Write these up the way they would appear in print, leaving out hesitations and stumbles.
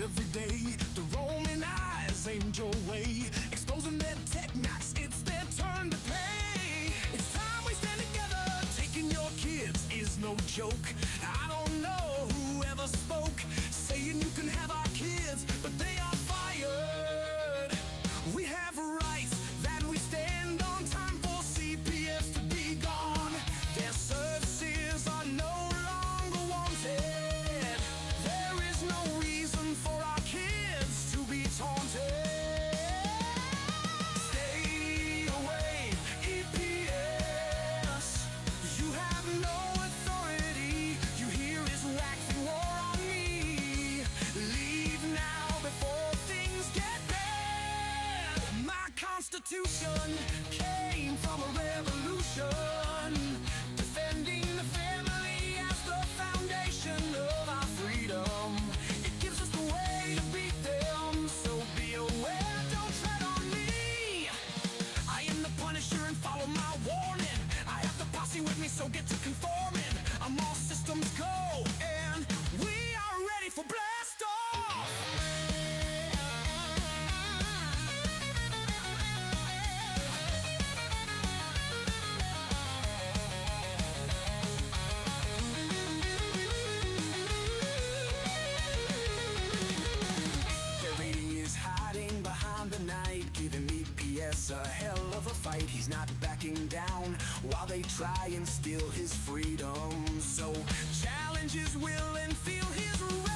every day. The Roman eyes aimed your way, exposing their tech knacks, it's their turn to pay. It's time we stand together, taking your kids is no joke. I don't know who ever spoke, saying you can have our kids, but they are fired. We have rights that we stand on, time for CPS to be gone. Their services are no longer wanted. There is no reason for our kids to be taunted. Stay away, EPS. You have no authority. You hear is waxing war on me. Leave now before things get bad. My Constitution came from a revolution, defending the family as the foundation of our freedom. It gives us the way to beat them, so be aware, don't tread on me. I am the Punisher and follow my warning. I have the posse with me, so get to conforming. I'm all systems go, and we are ready for blast off. Hiding behind the night, giving EPS a hell of a fight. He's not backing down while they try and steal his freedom. So challenge his will and feel his wrath.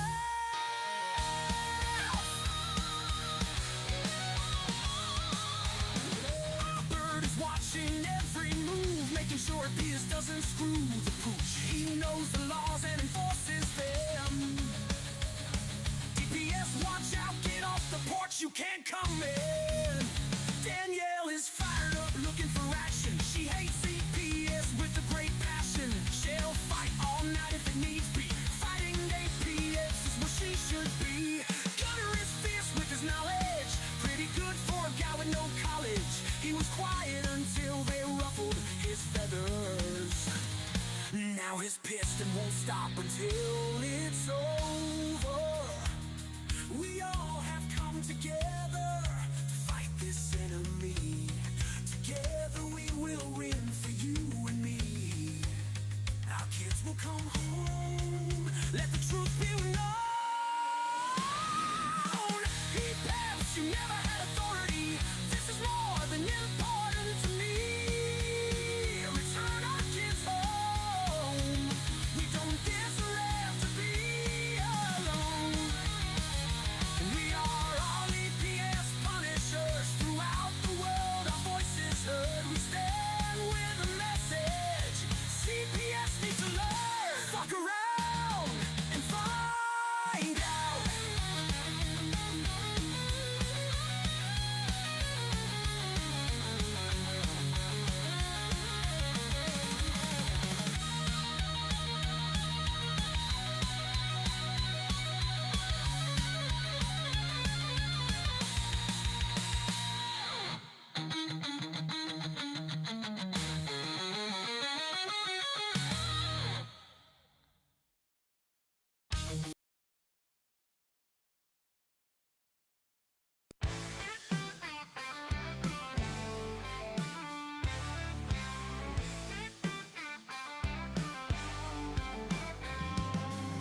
Our bird is watching every move, making sure Pierce doesn't screw the pooch. He knows the laws and enforces them. CPS, watch out, get off the porch, you can't come in. Danielle is fired up, looking for action. She hates CPS with a great passion. She'll fight all night if it needs be. Fighting APS is where she should be. Gunner is fierce with his knowledge, pretty good for a guy with no college. He was quiet until they ruffled his feathers. Now he's pissed and won't stop until it's over. We all have come together to fight this enemy. Together we will win for you and me. Our kids will come home, let the truth be known. EPS, you never had authority. This is more than important to me. Return our kids home. We don't deserve to be alone. We are all EPS punishers throughout the world. Our voices heard. We stand with a message. CPS needs to learn. Fuck around and find out.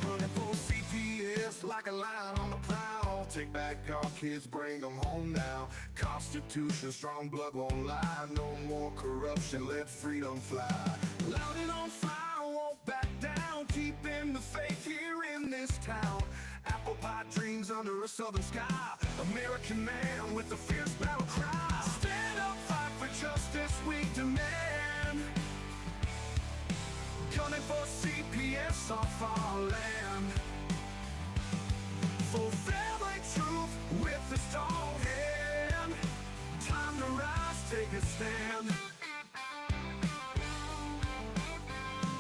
Running for CPS like a lion on the prowl. Take back our kids, bring them home now. Constitution, strong blood won't lie. No more corruption, let freedom fly. Loud and on fire, won't back down. Keeping the faith here in this town. Apple pie dreams under a southern sky. American man with a fierce battle cry. Stand up, fight for justice, we demand. Gunning for CPS off our land. For family truth with a strong hand. Time to rise, take a stand.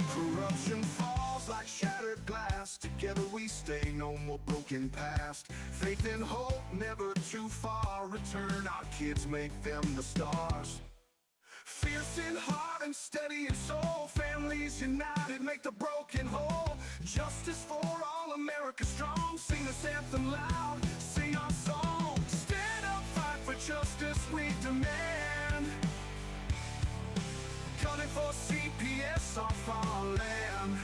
Corruption falls like shattered glass. Together we stay, no more broken past. Faith and hope, never too far. Return our kids, make them the stars. Fierce in heart and steady in soul. Families united make the broken whole. Justice for all, America strong. Sing this anthem loud, sing our song. Stand up, fight for justice, we demand. Gunning for CPS off our land.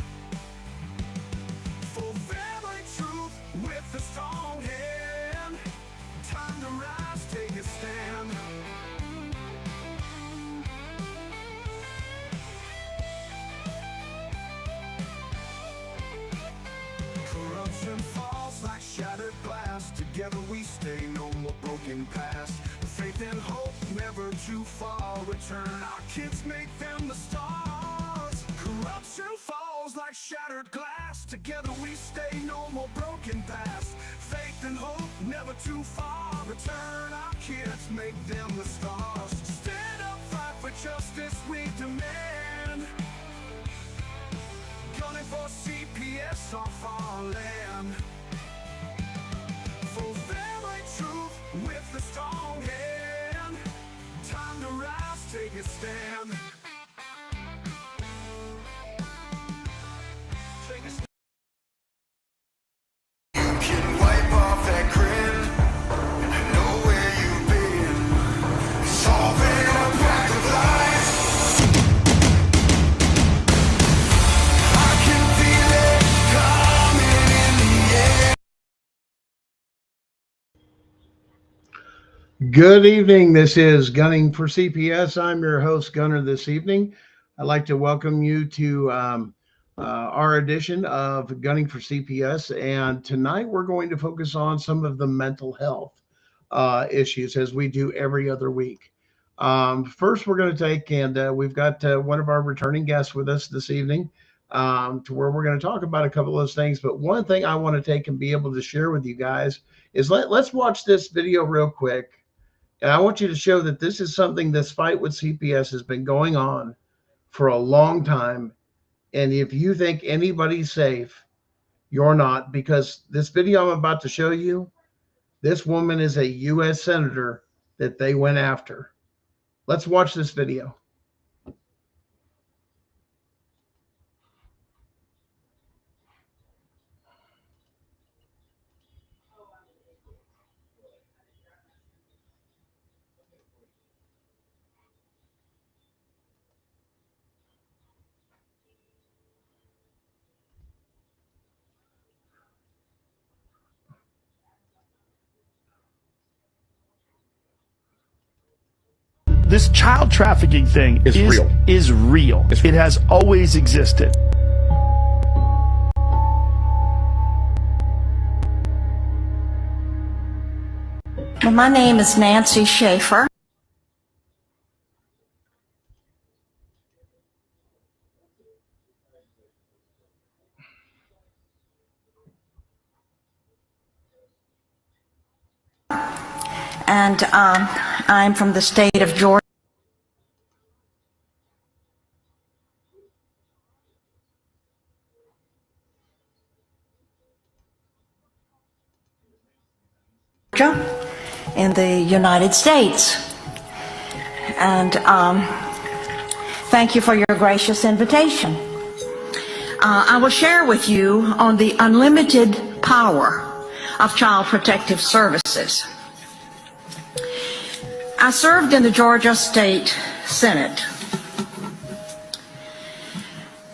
For family truth with a strong hand. Time to rise, take a stand. Corruption falls like shattered glass. Together we stay, no more broken past. Faith and hope, never too far. Return our kids, make them the stars. Corruption falls like shattered glass. Together we stay, no more broken past. Faith and hope, never too far. Return our kids, make them the stars. Stand up, fight for justice, we demand. Gunning for CPS off our land. For family truth with a strong hand. Time to rise, take a stand. Take a stand. You can wipe off that grin. I know where you've been. It's all been a pack of lies. I can feel it coming in the air. Good evening. This is Gunning for CPS. I'm your host, Gunner, this evening. I'd like to welcome you to our edition of Gunning for CPS. And tonight we're going to focus on some of the mental health issues as we do every other week. First, we're going to take, and we've got one of our returning guests with us this evening to where we're going to talk about a couple of those things. But one thing I want to take and be able to share with you guys is let's watch this video real quick. And I want you to show that this is something, this fight with CPS has been going on for a long time. And if you think anybody's safe, you're not, because this video I'm about to show you, this woman is a U.S. senator that they went after. Let's watch this video. This child trafficking thing is real. It has always existed. Well, my name is Nancy Schaefer. And I'm from the state of Georgia. In the United States. And thank you for your gracious invitation. I will share with you on the unlimited power of Child Protective Services. I served in the Georgia State Senate,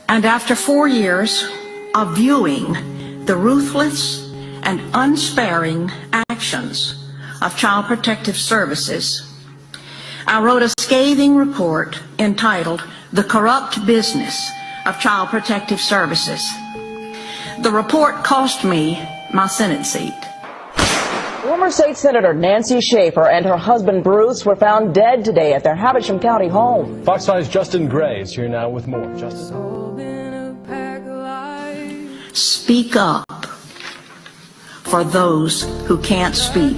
and after 4 years of viewing the ruthless and unsparing actions of Child Protective Services, I wrote a scathing report entitled "The Corrupt Business of Child Protective Services." The report cost me my Senate seat. Former State Senator Nancy Schaefer and her husband Bruce were found dead today at their Havisham County home. Fox 5's Justin Gray is here now with more. Justin. Speak up for those who can't speak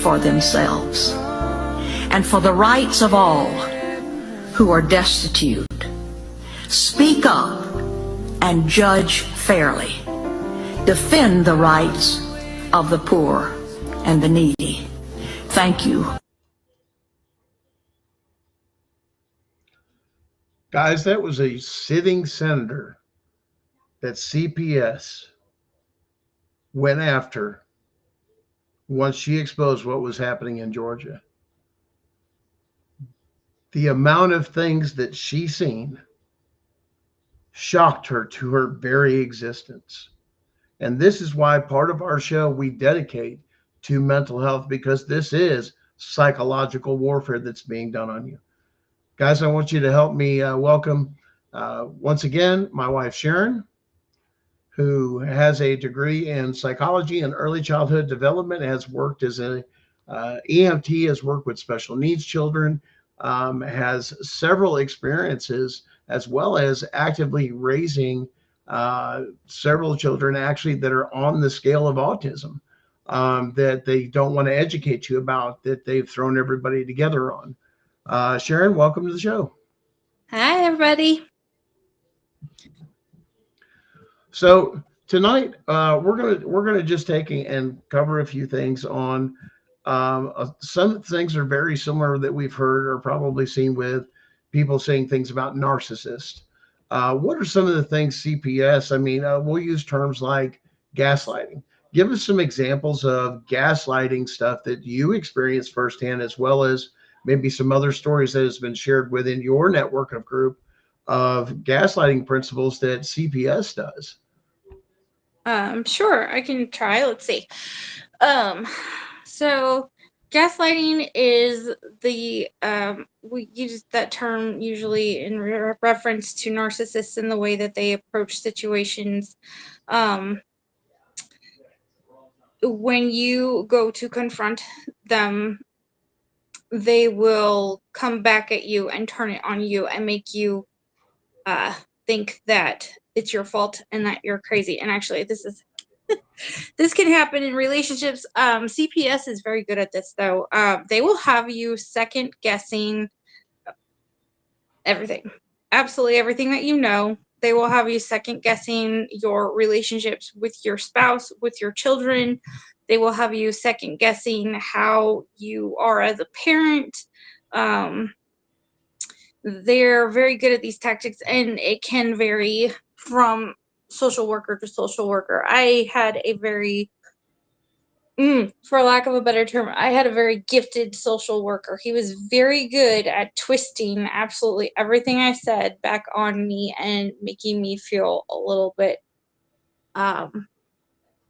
for themselves, and for the rights of all who are destitute. Speak up and judge fairly. Defend the rights of the poor and the needy. Thank you. Guys, that was a sitting senator that CPS went after once she exposed what was happening in Georgia. The amount of things that she seen shocked her to her very existence. And this is why part of our show we dedicate to mental health, because this is psychological warfare that's being done on you. Guys, I want you to help me welcome once again my wife, Sharon, who has a degree in psychology and early childhood development, has worked as a EMT, has worked with special needs children, has several experiences, as well as actively raising several children actually that are on the scale of autism, that they don't want to educate you about, that they've thrown everybody together on. Sharon, welcome to the show. Hi, everybody. So tonight we're gonna just take and cover a few things on some things are very similar that we've heard or probably seen with people saying things about narcissists. What are some of the things CPS? I mean, we'll use terms like gaslighting. Give us some examples of gaslighting stuff that you experienced firsthand, as well as maybe some other stories that has been shared within your network of group of gaslighting principles that CPS does. Sure, I can try. Let's see. So gaslighting is the we use that term usually in reference to narcissists and the way that they approach situations. When you go to confront them, they will come back at you and turn it on you and make you think that it's your fault and that you're crazy. And actually, this can happen in relationships. CPS is very good at this, though. They will have you second guessing everything, absolutely everything that you know. They will have you second guessing your relationships with your spouse, with your children. They will have you second guessing how you are as a parent. They're very good at these tactics, and it can vary from social worker to social worker. I had a very for lack of a better term, I had a very gifted social worker. He was very good at twisting absolutely everything I said back on me and making me feel a little bit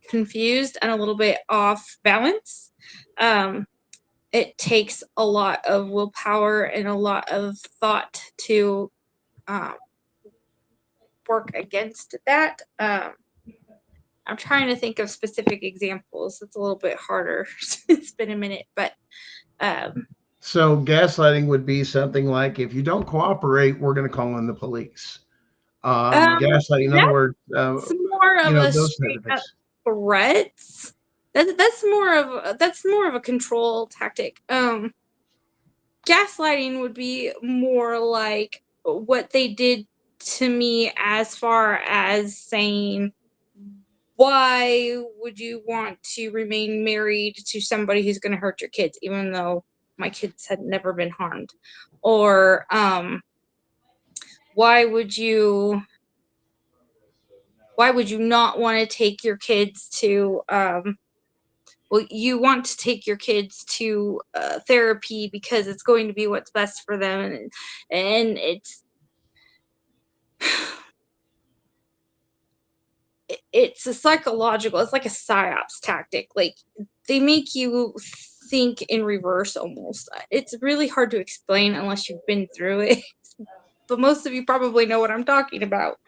confused and a little bit off balance. It takes a lot of willpower and a lot of thought to work against that. I'm trying to think of specific examples. It's a little bit harder. It's been a minute, but So gaslighting would be something like, if you don't cooperate, we're going to call in the police. Gaslighting, in other words, that's more of a those kind straight of up things. threats. That's more of a control tactic. Gaslighting would be more like what they did to me, as far as saying, why would you want to remain married to somebody who's going to hurt your kids, even though my kids had never been harmed? Or why would you not want to take your kids to you want to take your kids to therapy because it's going to be what's best for them, and it's a psychological, it's like a psyops tactic. Like, they make you think in reverse almost. It's really hard to explain unless you've been through it, but most of you probably know what I'm talking about.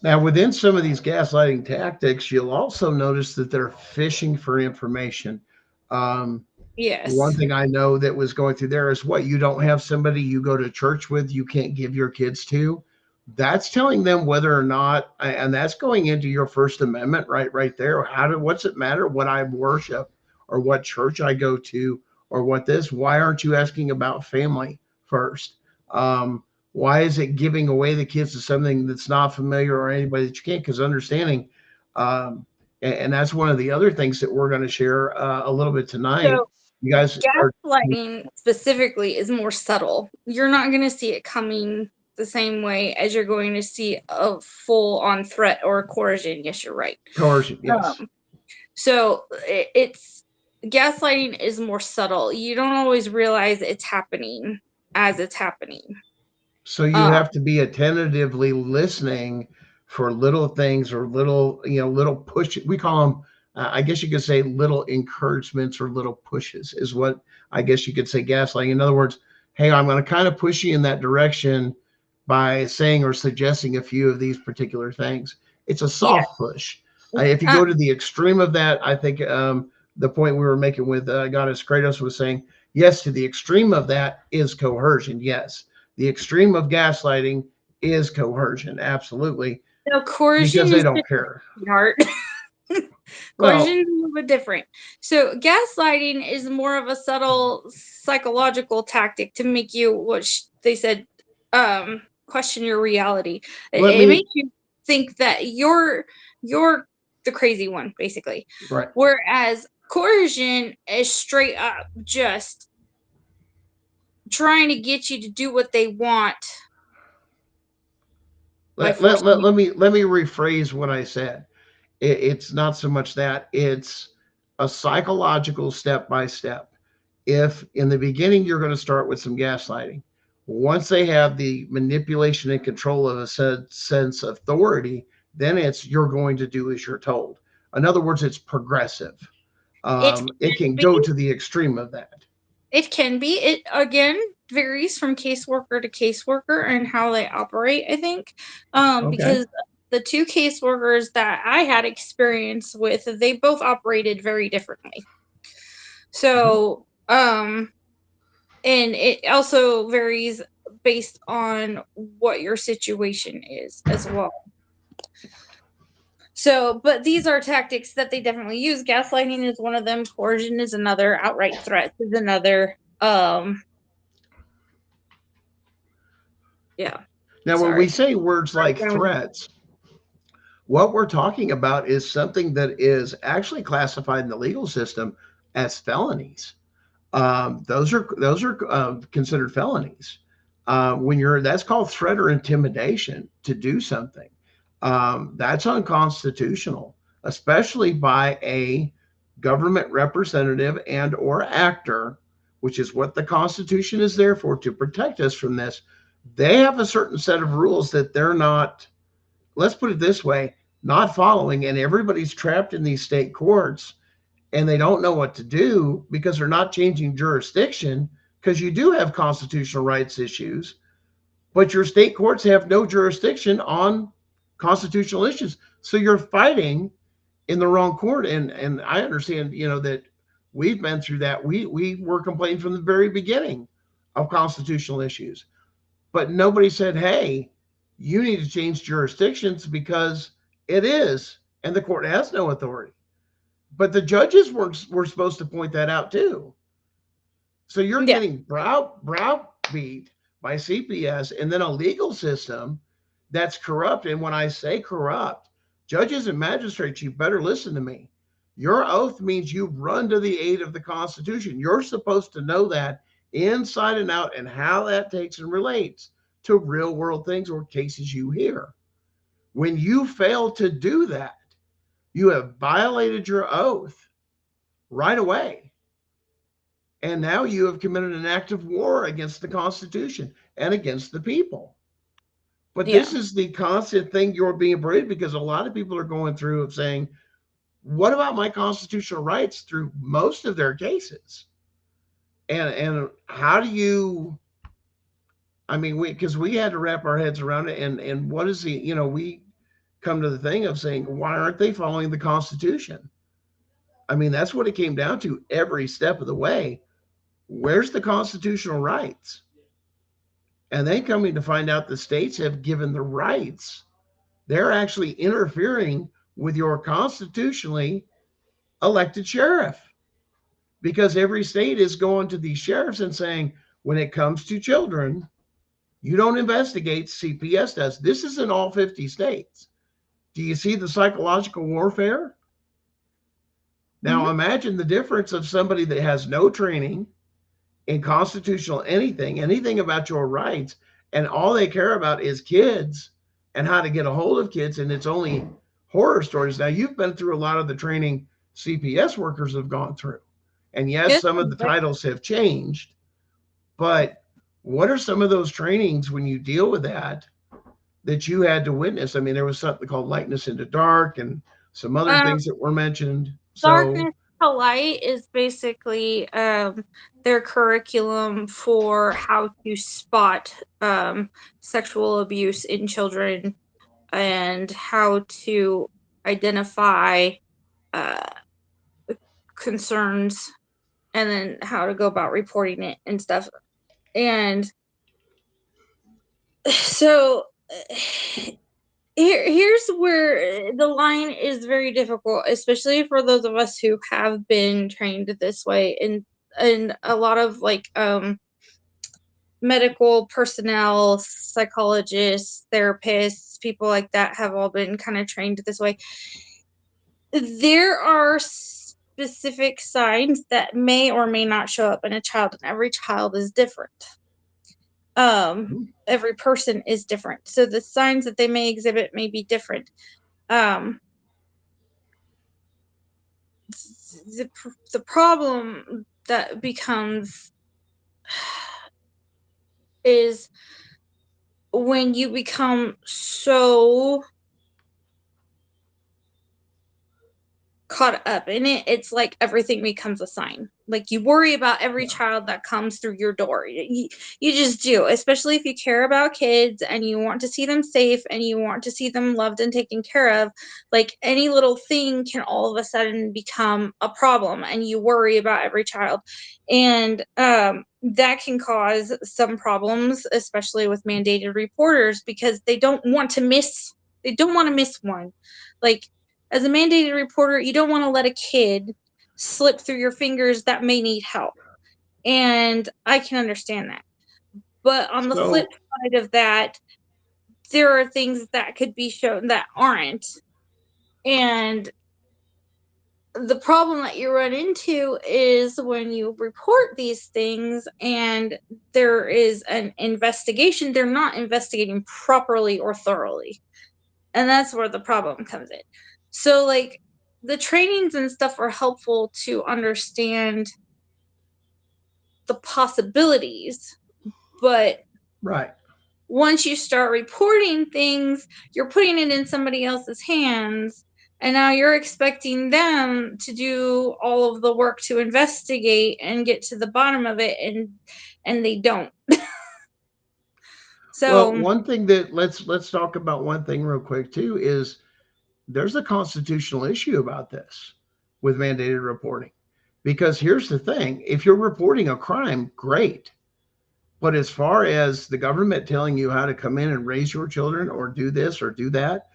Now, within some of these gaslighting tactics, you'll also notice that they're fishing for information. One Yes. thing I know that was going through there is, what, you don't have somebody you go to church with, you can't give your kids to. That's telling them whether or not, and that's going into your First Amendment, right there. What's it matter what I worship or what church I go to or what this? Why aren't you asking about family first? Why is it giving away the kids to something that's not familiar or anybody that you can't? Because understanding, and that's one of the other things that we're going to share a little bit tonight. You guys are. Gaslighting specifically is more subtle. You're not going to see it coming the same way as you're going to see a full-on threat or coercion. Yes, you're right. Coercion, yes. So it's gaslighting is more subtle. You don't always realize it's happening as it's happening. So you have to be attentively listening for little things or little, little push. We call them, I guess you could say, little encouragements or little pushes is what I guess you could say gaslighting. In other words, hey, I'm going to kind of push you in that direction by saying or suggesting a few of these particular things. It's a soft push. If you go to the extreme of that, I think the point we were making with Goddess Kratos was saying, yes, to the extreme of that is coercion. Yes. The extreme of gaslighting is coercion. Absolutely. No, coercion because they is don't care. Art. Coercion is a little bit different. So gaslighting is more of a subtle psychological tactic to make you, what they said, question your reality. It makes you think that you're the crazy one, basically. Right. Whereas coercion is straight up just trying to get you to do what they want. Let me rephrase what I said. It's not so much that, it's a psychological step by step. If in the beginning you're going to start with some gaslighting, once they have the manipulation and control of a sense of authority, then it's you're going to do as you're told. In other words, it's progressive. It can go to the extreme of that. It can be. It again varies from caseworker to caseworker and how they operate, I think. Because the two caseworkers that I had experience with, they both operated very differently. So, and it also varies based on what your situation is as well. So, but these are tactics that they definitely use. Gaslighting is one of them. Coercion is another. Outright threats is another. Yeah. Now, when we say words like threats, what we're talking about is something that is actually classified in the legal system as felonies. Those are considered felonies. That's called threat or intimidation to do something. That's unconstitutional, especially by a government representative and or actor, which is what the Constitution is there for, to protect us from this. They have a certain set of rules that they're not, let's put it this way, not following, and everybody's trapped in these state courts and they don't know what to do because they're not changing jurisdiction, because you do have constitutional rights issues, but your state courts have no jurisdiction on constitutional issues. So you're fighting in the wrong court. And I understand, that we've been through that. We were complaining from the very beginning of constitutional issues, but nobody said, hey, you need to change jurisdictions because it is, and the court has no authority. But the judges were supposed to point that out too. So you're getting browbeat by CPS and then a legal system that's corrupt. And when I say corrupt, judges and magistrates, you better listen to me. Your oath means you run to the aid of the Constitution. You're supposed to know that inside and out and how that takes and relates to real world things or cases you hear. When you fail to do that, you have violated your oath right away. And now you have committed an act of war against the Constitution and against the people. But this is the constant thing you're being berated, because a lot of people are going through of saying, what about my constitutional rights through most of their cases? And how do you, because we had to wrap our heads around it. And what is we come to the thing of saying, why aren't they following the Constitution? That's what it came down to every step of the way. Where's the constitutional rights? And then coming to find out the states have given the rights. They're actually interfering with your constitutionally elected sheriff, because every state is going to these sheriffs and saying, when it comes to children, you don't investigate, CPS does. This is in all 50 states. Do you see the psychological warfare? Now imagine the difference of somebody that has no training in constitutional anything about your rights, and all they care about is kids and how to get a hold of kids, and it's only horror stories. Now you've been through a lot of the training CPS workers have gone through, and yes, Yes, some of the titles have changed, but what are some of those trainings when you deal with that you had to witness? I mean, there was something called likeness into dark and some other things that were mentioned. Darkness to Light is basically their curriculum for how to spot sexual abuse in children and how to identify concerns and then how to go about reporting it and stuff. And so here's where the line is very difficult, especially for those of us who have been trained this way, and a lot of medical personnel, psychologists, therapists, people like that have all been kind of trained this way. There are specific signs that may or may not show up in a child, and every child is different. Every person is different, so the signs that they may exhibit may be different. The problem that becomes is when you become so caught up in it, it's like everything becomes a sign. Like you worry about every child that comes through your door. You just do, especially if you care about kids and you want to see them safe and you want to see them loved and taken care of. Like any little thing can all of a sudden become a problem, and you worry about every child. And that can cause some problems, especially with mandated reporters, because they don't want to miss one. Like, as a mandated reporter, you don't want to let a kid slip through your fingers that may need help. And I can understand that. But on the flip side of that, there are things that could be shown that aren't. And the problem that you run into is when you report these things and there is an investigation, they're not investigating properly or thoroughly. And that's where the problem comes in. So, like, the trainings and stuff are helpful to understand the possibilities, but Right. once you start reporting things, you're putting it in somebody else's hands, and now you're expecting them to do all of the work to investigate and get to the bottom of it, and they don't. Well, So one thing that let's talk about one thing real quick too is there's a constitutional issue about this with mandated reporting. Because here's the thing, if you're reporting a crime, great. But as far as the government telling you how to come in and raise your children or do this or do that,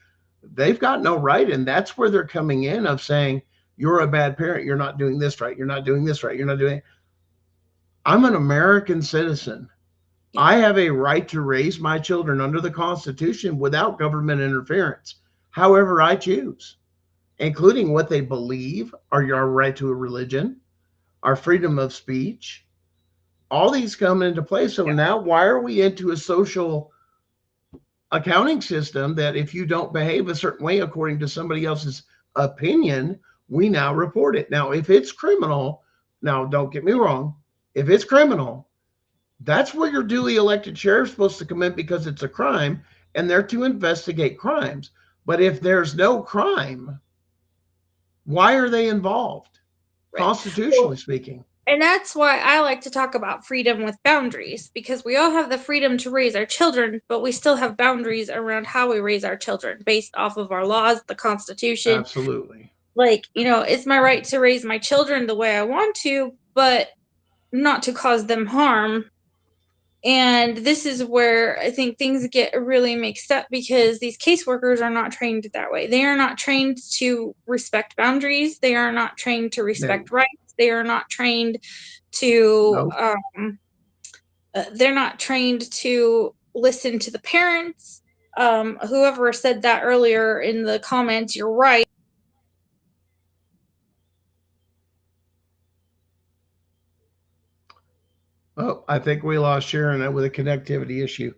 they've got no right. And that's where they're coming in of saying, you're a bad parent. You're not doing this right. You're not doing this right. You're not doing. I'm an American citizen. I have a right to raise my children under the Constitution without government interference, however I choose, including what they believe, our right to a religion, our freedom of speech. All these come into play. So now why are we into a social accounting system that if you don't behave a certain way according to somebody else's opinion, we now report it? Now, if it's criminal, now don't get me wrong, if it's criminal, that's where your duly elected sheriff's supposed to come in because it's a crime and they're to investigate crimes. But if there's no crime, why are they involved? right. Constitutionally speaking. And that's why I like to talk about freedom with boundaries, because we all have the freedom to raise our children, but we still have boundaries around how we raise our children based off of our laws, the Constitution. Absolutely. Like, it's my right to raise my children the way I want to, but not to cause them harm. And this is where I think things get really mixed up, because these caseworkers are not trained that way. They are not trained to respect boundaries. They are not trained to respect rights. They are not trained to, they're not trained to listen to the parents. Whoever said that earlier in the comments, you're right. Oh, I think we lost Sharon with a connectivity issue.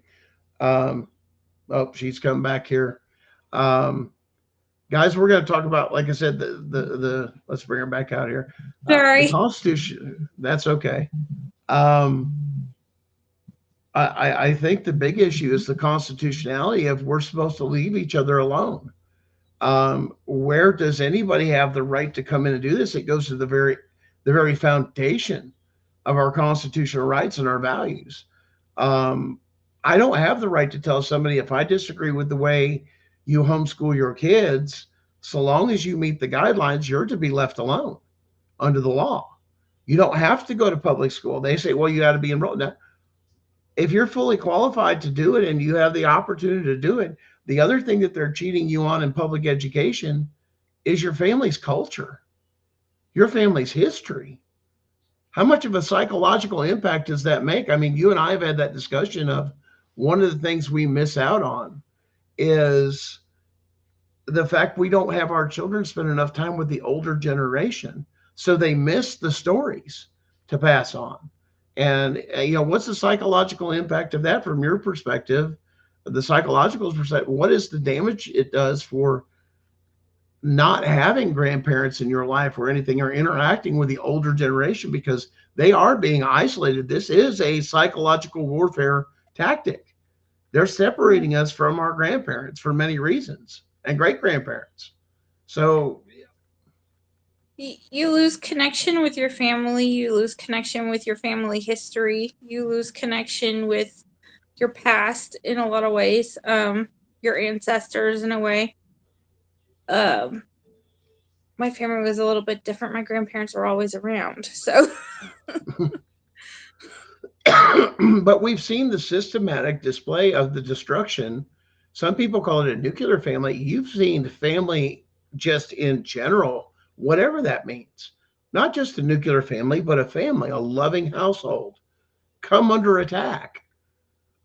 Um, oh, she's come back here. Um, Guys, we're going to talk about, like I said, the let's bring her back out here. The Sorry. Constitution. That's okay. Um, I think the big issue is the constitutionality of we're supposed to leave each other alone. Where does anybody have the right to come in and do this? It goes to the very foundation of our constitutional rights and our values. Um, I don't have the right to tell somebody if I disagree with the way you homeschool your kids. So long as you meet the guidelines, you're to be left alone under the law. You don't have to go to public school. They say, well, you got to be enrolled. Now, if you're fully qualified to do it and you have the opportunity to do it, the other thing that they're cheating you on in public education is your family's culture, your family's history. How much of a psychological impact does that make? I mean, you and I have had that discussion of one of the things we miss out on is the fact we don't have our children spend enough time with the older generation. So they miss the stories to pass on. And, what's the psychological impact of that from your perspective? The psychological perspective, what is the damage it does for not having grandparents in your life or anything or interacting with the older generation because they are being isolated? This is a psychological warfare tactic. They're separating us from our grandparents for many reasons and great grandparents. So You lose connection with your family, you lose connection with your family history, you lose connection with your past in a lot of ways, your ancestors in a way. My family was a little bit different. My grandparents were always around, so but we've seen the systematic display of the destruction. Some people call it a nuclear family. You've seen family just in general, whatever that means. Not just a nuclear family, but a family, a loving household, come under attack.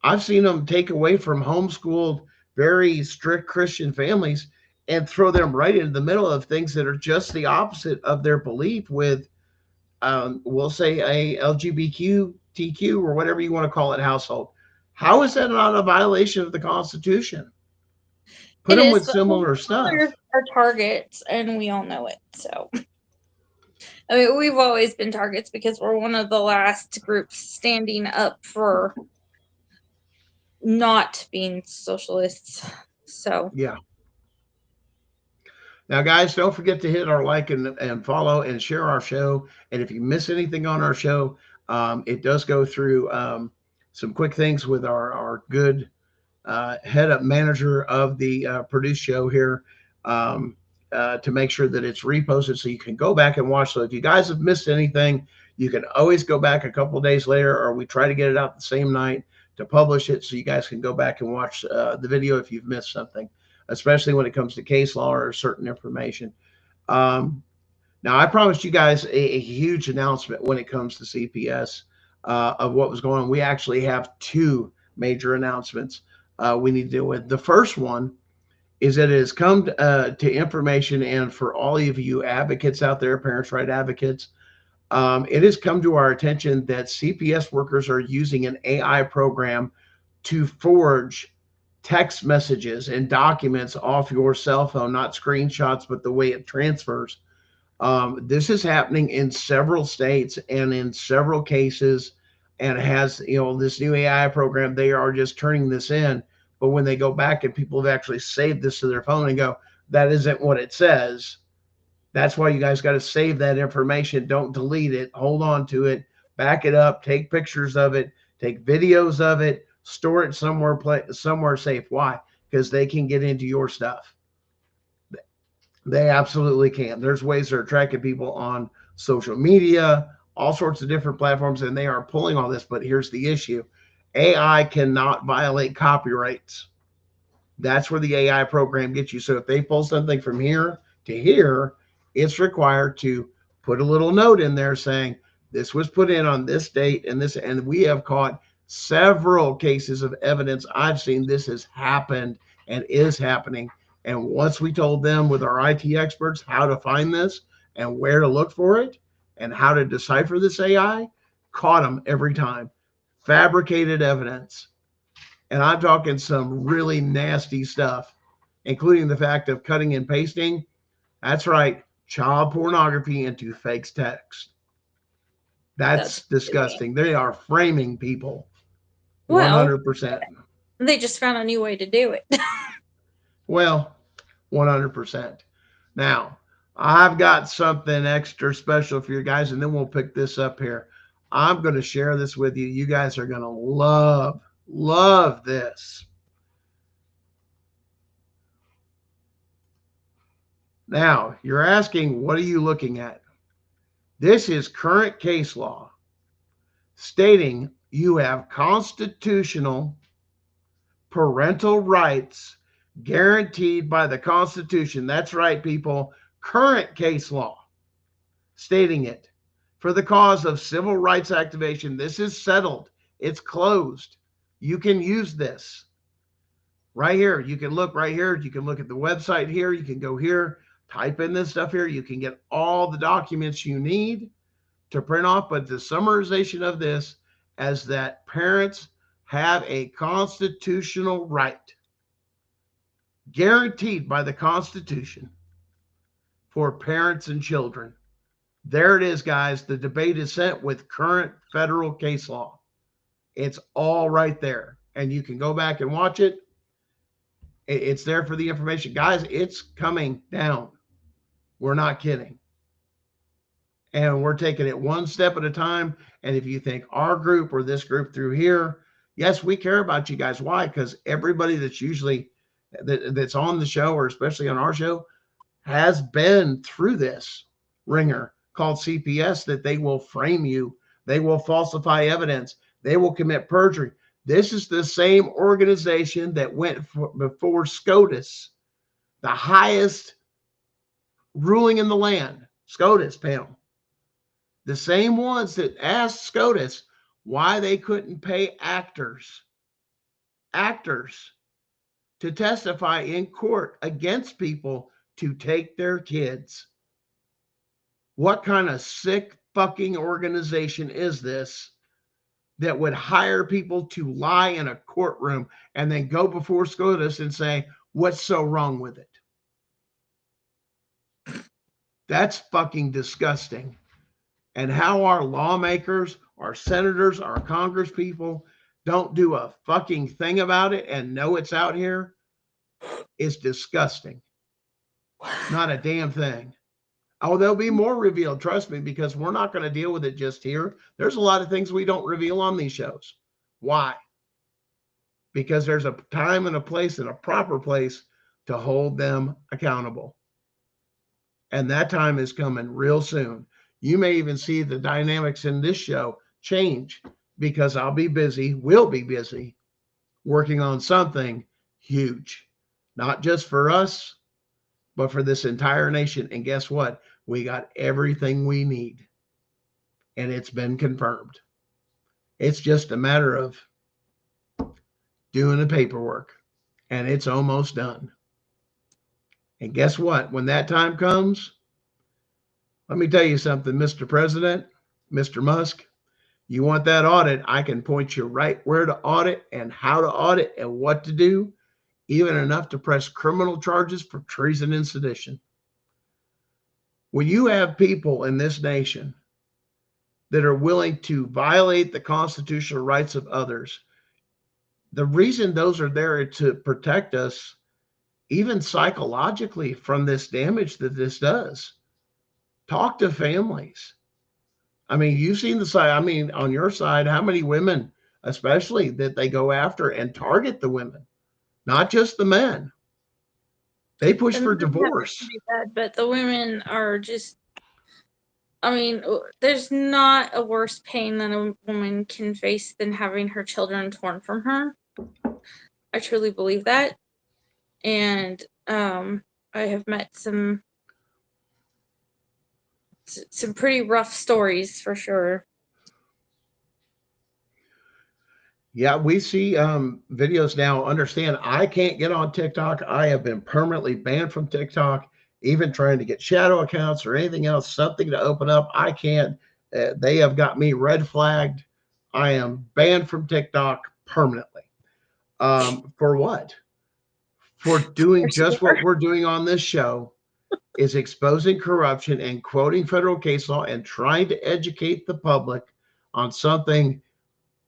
I've seen them take away from homeschooled, very strict Christian families and throw them right into the middle of things that are just the opposite of their belief with, we'll say, a LGBTQ or whatever you want to call it household. How is that not a violation of the Constitution? Put it them is. with But similar stuff. are targets, and we all know it. So, I mean, we've always been targets because we're one of the last groups standing up for not being socialists. So, Yeah. Now, guys, don't forget to hit our like and follow and share our show. And if you miss anything on our show, it does go through some quick things with our good head up manager of the produced show here to make sure that it's reposted so you can go back and watch. So if you guys have missed anything, you can always go back a couple of days later, or we try to get it out the same night to publish it so you guys can go back and watch the video if you've missed something, especially when it comes to case law or certain information. Um, Now, I promised you guys a huge announcement when it comes to CPS of what was going on. We actually have two major announcements we need to deal with. The first one is that it has come to information, and for all of you advocates out there, parents' right advocates, it has come to our attention that CPS workers are using an AI program to forge text messages and documents off your cell phone, not screenshots, but the way it transfers. This is happening in several states and in several cases, and has, this new AI program, they are just turning this in. But when they go back and people have actually saved this to their phone and go, that isn't what it says. That's why you guys got to save that information. Don't delete it. Hold on to it. Back it up. Take pictures of it. Take videos of it. Store it somewhere safe. Why? Because they can get into your stuff. They absolutely can. There's ways they're tracking people on social media, all sorts of different platforms, and they are pulling all this. But here's the issue: AI cannot violate copyrights. That's where the AI program gets you. So if they pull something from here to here, it's required to put a little note in there saying this was put in on this date and this. And we have caught several cases of evidence. I've seen this has happened and is happening. And once we told them with our IT experts how to find this and where to look for it and how to decipher this AI, caught them every time. Fabricated evidence. And I'm talking some really nasty stuff, including the fact of cutting and pasting. That's right, child pornography into fake text. That's disgusting. They are framing people. Well, 100%. they just found a new way to do it. Well, 100%. Now, I've got something extra special for you guys, and then we'll pick this up here. I'm going to share this with you. You guys are going to love this. Now, you're asking, what are you looking at? This is current case law stating you have constitutional parental rights guaranteed by the Constitution. That's right, people. Current case law stating it. For the cause of civil rights activation, this is settled. It's closed. You can use this right here. You can look right here. You can look at the website here. You can go here, type in this stuff here. You can get all the documents you need to print off. But the summarization of this is that parents have a constitutional right guaranteed by the Constitution for parents and children. There it is, guys. The debate is set with current federal case law. It's all right there. And you can go back and watch it. It's there for the information. Guys, it's coming down. We're not kidding. And we're taking it one step at a time. And if you think our group or this group through here, yes, we care about you guys. Why? Because everybody that's usually that's on the show, or especially on our show, has been through this ringer called CPS, that they will frame you. They will falsify evidence. They will commit perjury. This is the same organization that went before SCOTUS, the highest ruling in the land, SCOTUS panel. The same ones that asked SCOTUS why they couldn't pay actors to testify in court against people to take their kids. What kind of sick fucking organization is this that would hire people to lie in a courtroom and then go before SCOTUS and say, what's so wrong with it? That's fucking disgusting. And how our lawmakers, our senators, our Congress people don't do a fucking thing about it and know it's out here is disgusting. Not a damn thing. Oh, there'll be more revealed, trust me, because we're not going to deal with it just here. There's a lot of things we don't reveal on these shows. Why? Because there's a time and a place and a proper place to hold them accountable. And that time is coming real soon. You may even see the dynamics in this show change because I'll be busy, we'll be busy working on something huge, not just for us, but for this entire nation. And guess what? We got everything we need, and it's been confirmed. It's just a matter of doing the paperwork, and it's almost done. And guess what? When that time comes, let me tell you something, Mr. President, Mr. Musk, you want that audit, I can point you right where to audit and how to audit and what to do, even enough to press criminal charges for treason and sedition. When you have people in this nation that are willing to violate the constitutional rights of others, the reason those are there is to protect us, even psychologically, from this damage that this does. Talk to families. I mean, you've seen the side, I mean, on your side, how many women, especially, that they go after and target the women, not just the men. They push for divorce. Bad, but the women are just, I mean, there's not a worse pain that a woman can face than having her children torn from her. I truly believe that. And I have met some pretty rough stories for sure. Yeah, we see videos now. Understand, I can't get on TikTok. I have been permanently banned from TikTok, even trying to get shadow accounts or anything else, something to open up. I can't. They have got me red flagged. I am banned from TikTok permanently. For what? For doing just what we're doing on this show, is exposing corruption and quoting federal case law and trying to educate the public on something.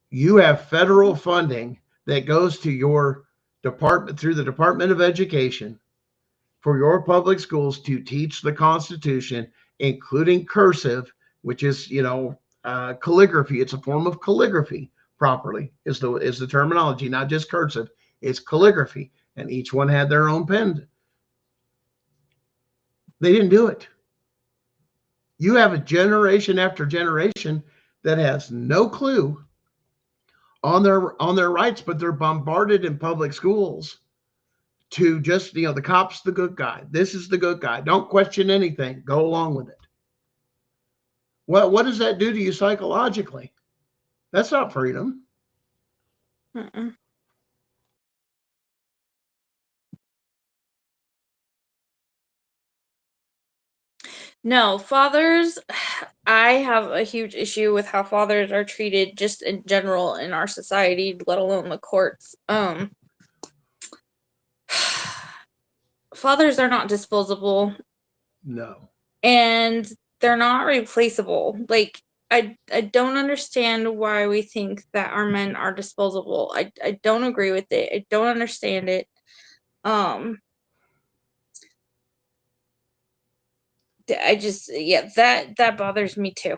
You have federal funding that goes to your department through the Department of Education for your public schools to teach the Constitution, including cursive, which is, calligraphy. It's a form of calligraphy. Properly is the terminology, not just cursive. It's calligraphy, and each one had their own pen. They didn't do it. You have a generation after generation that has no clue on their rights, but they're bombarded in public schools to just, the cop's the good guy. This is the good guy. Don't question anything. Go along with it. What does that do to you psychologically? That's not freedom. Mm-mm. No, fathers, I have a huge issue with how fathers are treated just in general in our society, let alone the courts. Fathers are not disposable. No. And they're not replaceable. Like, I don't understand why we think that our men are disposable. I don't agree with it. I don't understand it. I just, yeah, that bothers me too.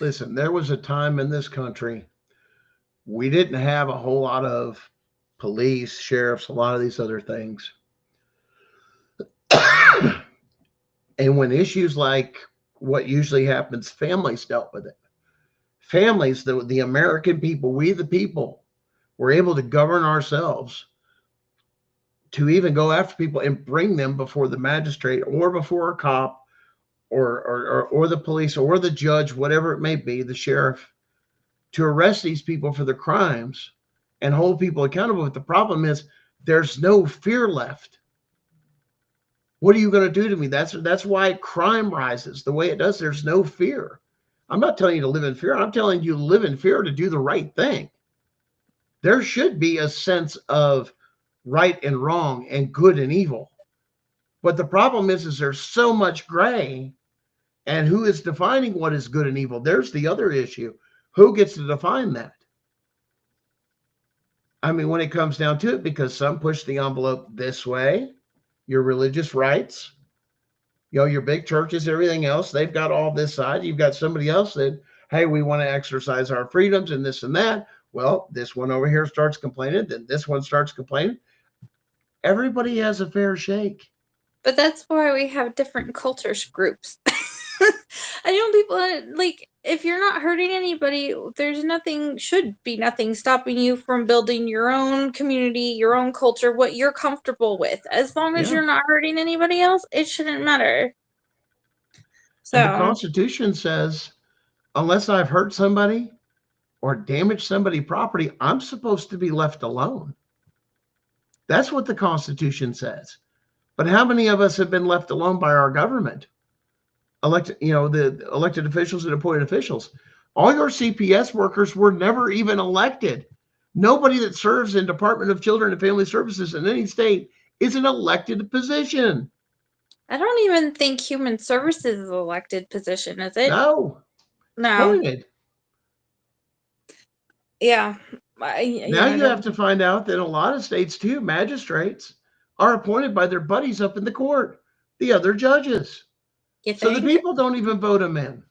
Listen, there was a time in this country we didn't have a whole lot of police, sheriffs, a lot of these other things. And when issues like what usually happens, families dealt with it. Families, the American people, we the people, were able to govern ourselves to even go after people and bring them before the magistrate or before a cop or the police or the judge, whatever it may be, the sheriff, to arrest these people for their crimes and hold people accountable. But the problem is there's no fear left. What are you going to do to me? That's why crime rises the way it does. There's no fear. I'm not telling you to live in fear. I'm telling you to live in fear to do the right thing. There should be a sense of right and wrong and good and evil. But the problem is there's so much gray, and who is defining what is good and evil? There's the other issue. Who gets to define that? I mean, when it comes down to it, because some push the envelope this way, your religious rights, your big churches, everything else, they've got all this side. You've got somebody else that, hey, we want to exercise our freedoms and this and that. Well, this one over here starts complaining, then this one starts complaining. Everybody has a fair shake. But that's why we have different cultures groups. I know people, like, if you're not hurting anybody, should be nothing stopping you from building your own community, your own culture, what you're comfortable with. As long as you're not hurting anybody else, it shouldn't matter. So, and the Constitution says, unless I've hurt somebody or damaged somebody's property, I'm supposed to be left alone. That's what the Constitution says. But how many of us have been left alone by our government? The elected officials and appointed officials. All your CPS workers were never even elected. Nobody that serves in Department of Children and Family Services in any state is an elected position. I don't even think Human Services is an elected position, is it? No. Appointed. Yeah. Now you have to find out that in a lot of states too, magistrates are appointed by their buddies up in the court, the other judges. So the people don't even vote them in.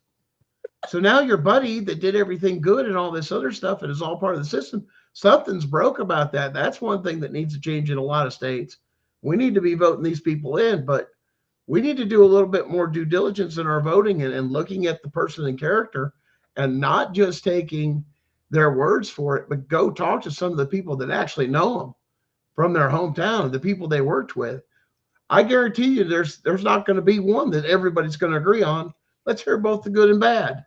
So now your buddy that did everything good and all this other stuff and is all part of the system, something's broke about that. That's one thing that needs to change in a lot of states. We need to be voting these people in, but we need to do a little bit more due diligence in our voting and looking at the person and character and not just taking their words for it, but go talk to some of the people that actually know them from their hometown, the people they worked with. I guarantee you there's not going to be one that everybody's going to agree on. Let's hear both the good and bad.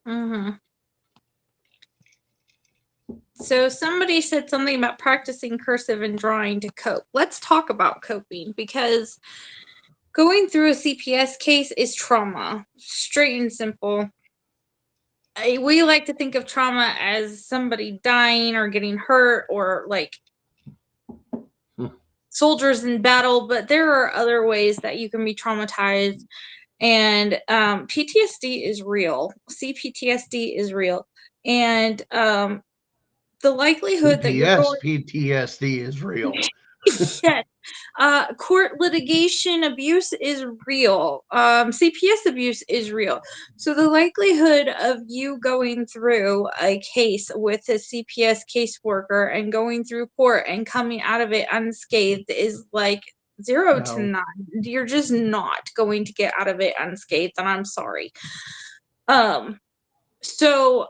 Mm-hmm. So somebody said something about practicing cursive and drawing to cope. Let's talk about coping, because going through a CPS case is trauma, straight and simple. We like to think of trauma as somebody dying or getting hurt or like soldiers in battle, but there are other ways that you can be traumatized. And PTSD is real. CPTSD is real. And the likelihood that you're going PTSD is real. yes. Court litigation abuse is real. CPS abuse is real. So the likelihood of you going through a case with a CPS caseworker and going through court and coming out of it unscathed is like 0 to 9. You're just not going to get out of it unscathed, and I'm sorry. So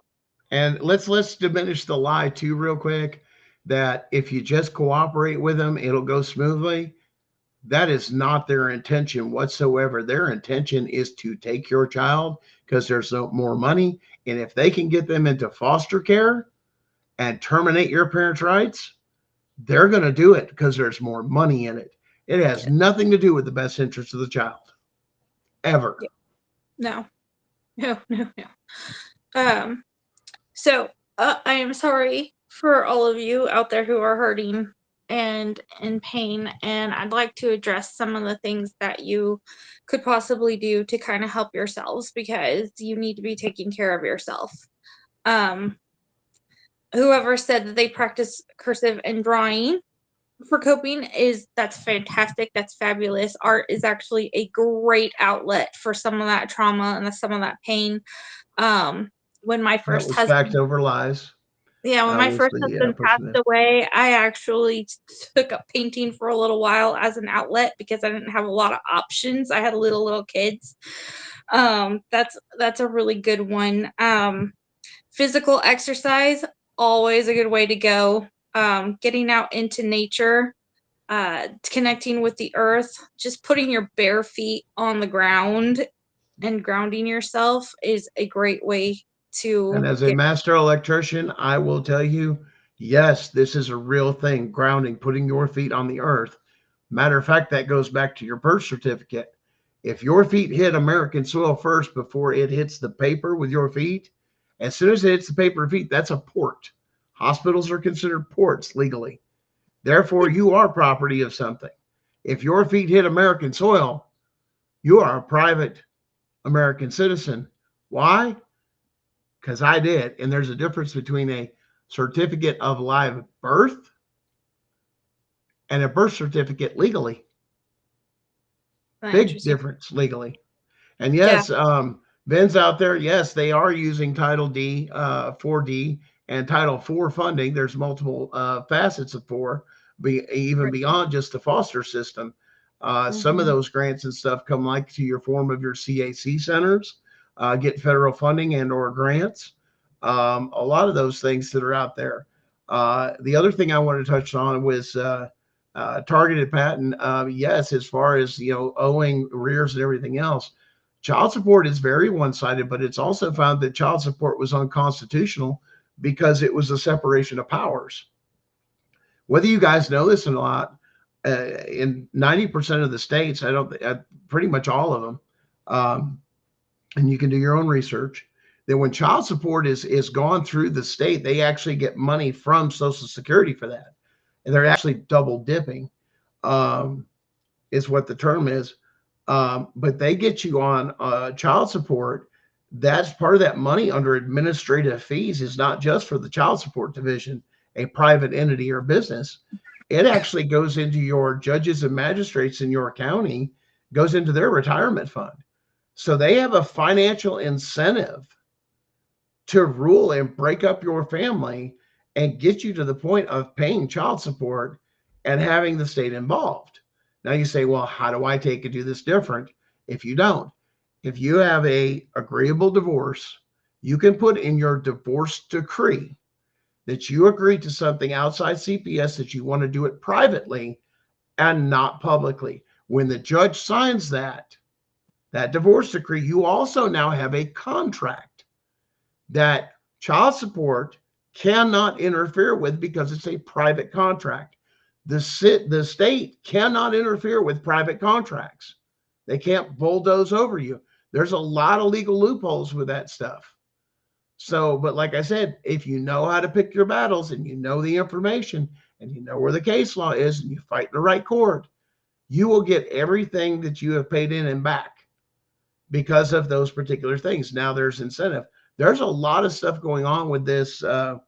and let's diminish the lie too real quick that if you just cooperate with them, it'll go smoothly. That is not their intention whatsoever. Their intention is to take your child because there's no more money. And if they can get them into foster care and terminate your parents' rights, they're going to do it because there's more money in it. It has nothing to do with the best interest of the child, ever. No. So I am sorry for all of you out there who are hurting and in pain, and I'd like to address some of the things that you could possibly do to kind of help yourselves, because you need to be taking care of yourself. Whoever said that they practice cursive and drawing for coping, that's fantastic. That's fabulous. Art is actually a great outlet for some of that trauma and some of that pain. When my first husband, fact over lies. Yeah, when my first husband passed away, I actually took up painting for a little while as an outlet because I didn't have a lot of options. I had little kids. That's a really good one. Physical exercise, always a good way to go. Getting out into nature, connecting with the earth, just putting your bare feet on the ground and grounding yourself is a great way to. And as a master electrician, I will tell you, yes, this is a real thing. Grounding, putting your feet on the earth. Matter of fact, that goes back to your birth certificate. If your feet hit American soil first before it hits the paper with your feet, as soon as it hits the paper feet, that's a port. Hospitals are considered ports legally. Therefore, you are property of something. If your feet hit American soil, you are a private American citizen. Why? Because I did. And there's a difference between a certificate of live birth and a birth certificate legally. Big difference legally. And yes, Ben's out there. Yes, they are using Title D, 4D, and Title IV funding. There's multiple facets of 4, even beyond just the foster system. Some of those grants and stuff come like to your form of your CAC centers, get federal funding and or grants. A lot of those things that are out there. The other thing I wanted to touch on was targeted patent. Yes, as far as, owing arrears and everything else, child support is very one-sided, but it's also found that child support was unconstitutional because it was a separation of powers. Whether you guys know this or not, in 90% of the states, pretty much all of them, and you can do your own research, that when child support is gone through the state, they actually get money from Social Security for that. And they're actually double dipping, is what the term is. But they get you on child support. That's part of that money under administrative fees is not just for the child support division, a private entity or business. It actually goes into your judges and magistrates in your county, goes into their retirement fund. So they have a financial incentive to rule and break up your family and get you to the point of paying child support and having the state involved. Now you say, well, how do I do this different? If you don't, if you have a agreeable divorce, you can put in your divorce decree that you agree to something outside CPS, that you want to do it privately and not publicly. When the judge signs that divorce decree, you also now have a contract that child support cannot interfere with because it's a private contract. The state cannot interfere with private contracts. They can't bulldoze over you. There's a lot of legal loopholes with that stuff. So, but like I said, if you know how to pick your battles and you know the information and you know where the case law is and you fight in the right court, you will get everything that you have paid in and back because of those particular things. Now there's incentive. There's a lot of stuff going on with this, the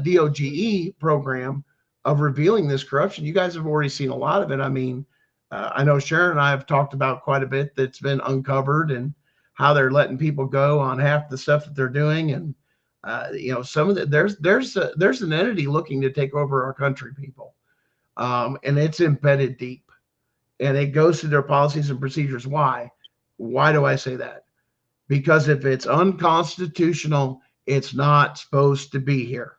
DOGE program of revealing this corruption. You guys have already seen a lot of it. I mean, I know Sharon and I have talked about quite a bit that's been uncovered and how they're letting people go on half the stuff that they're doing. And, some of the, there's an entity looking to take over our country, people. And it's embedded deep and it goes through their policies and procedures. Why? Why do I say that? Because if it's unconstitutional, it's not supposed to be here.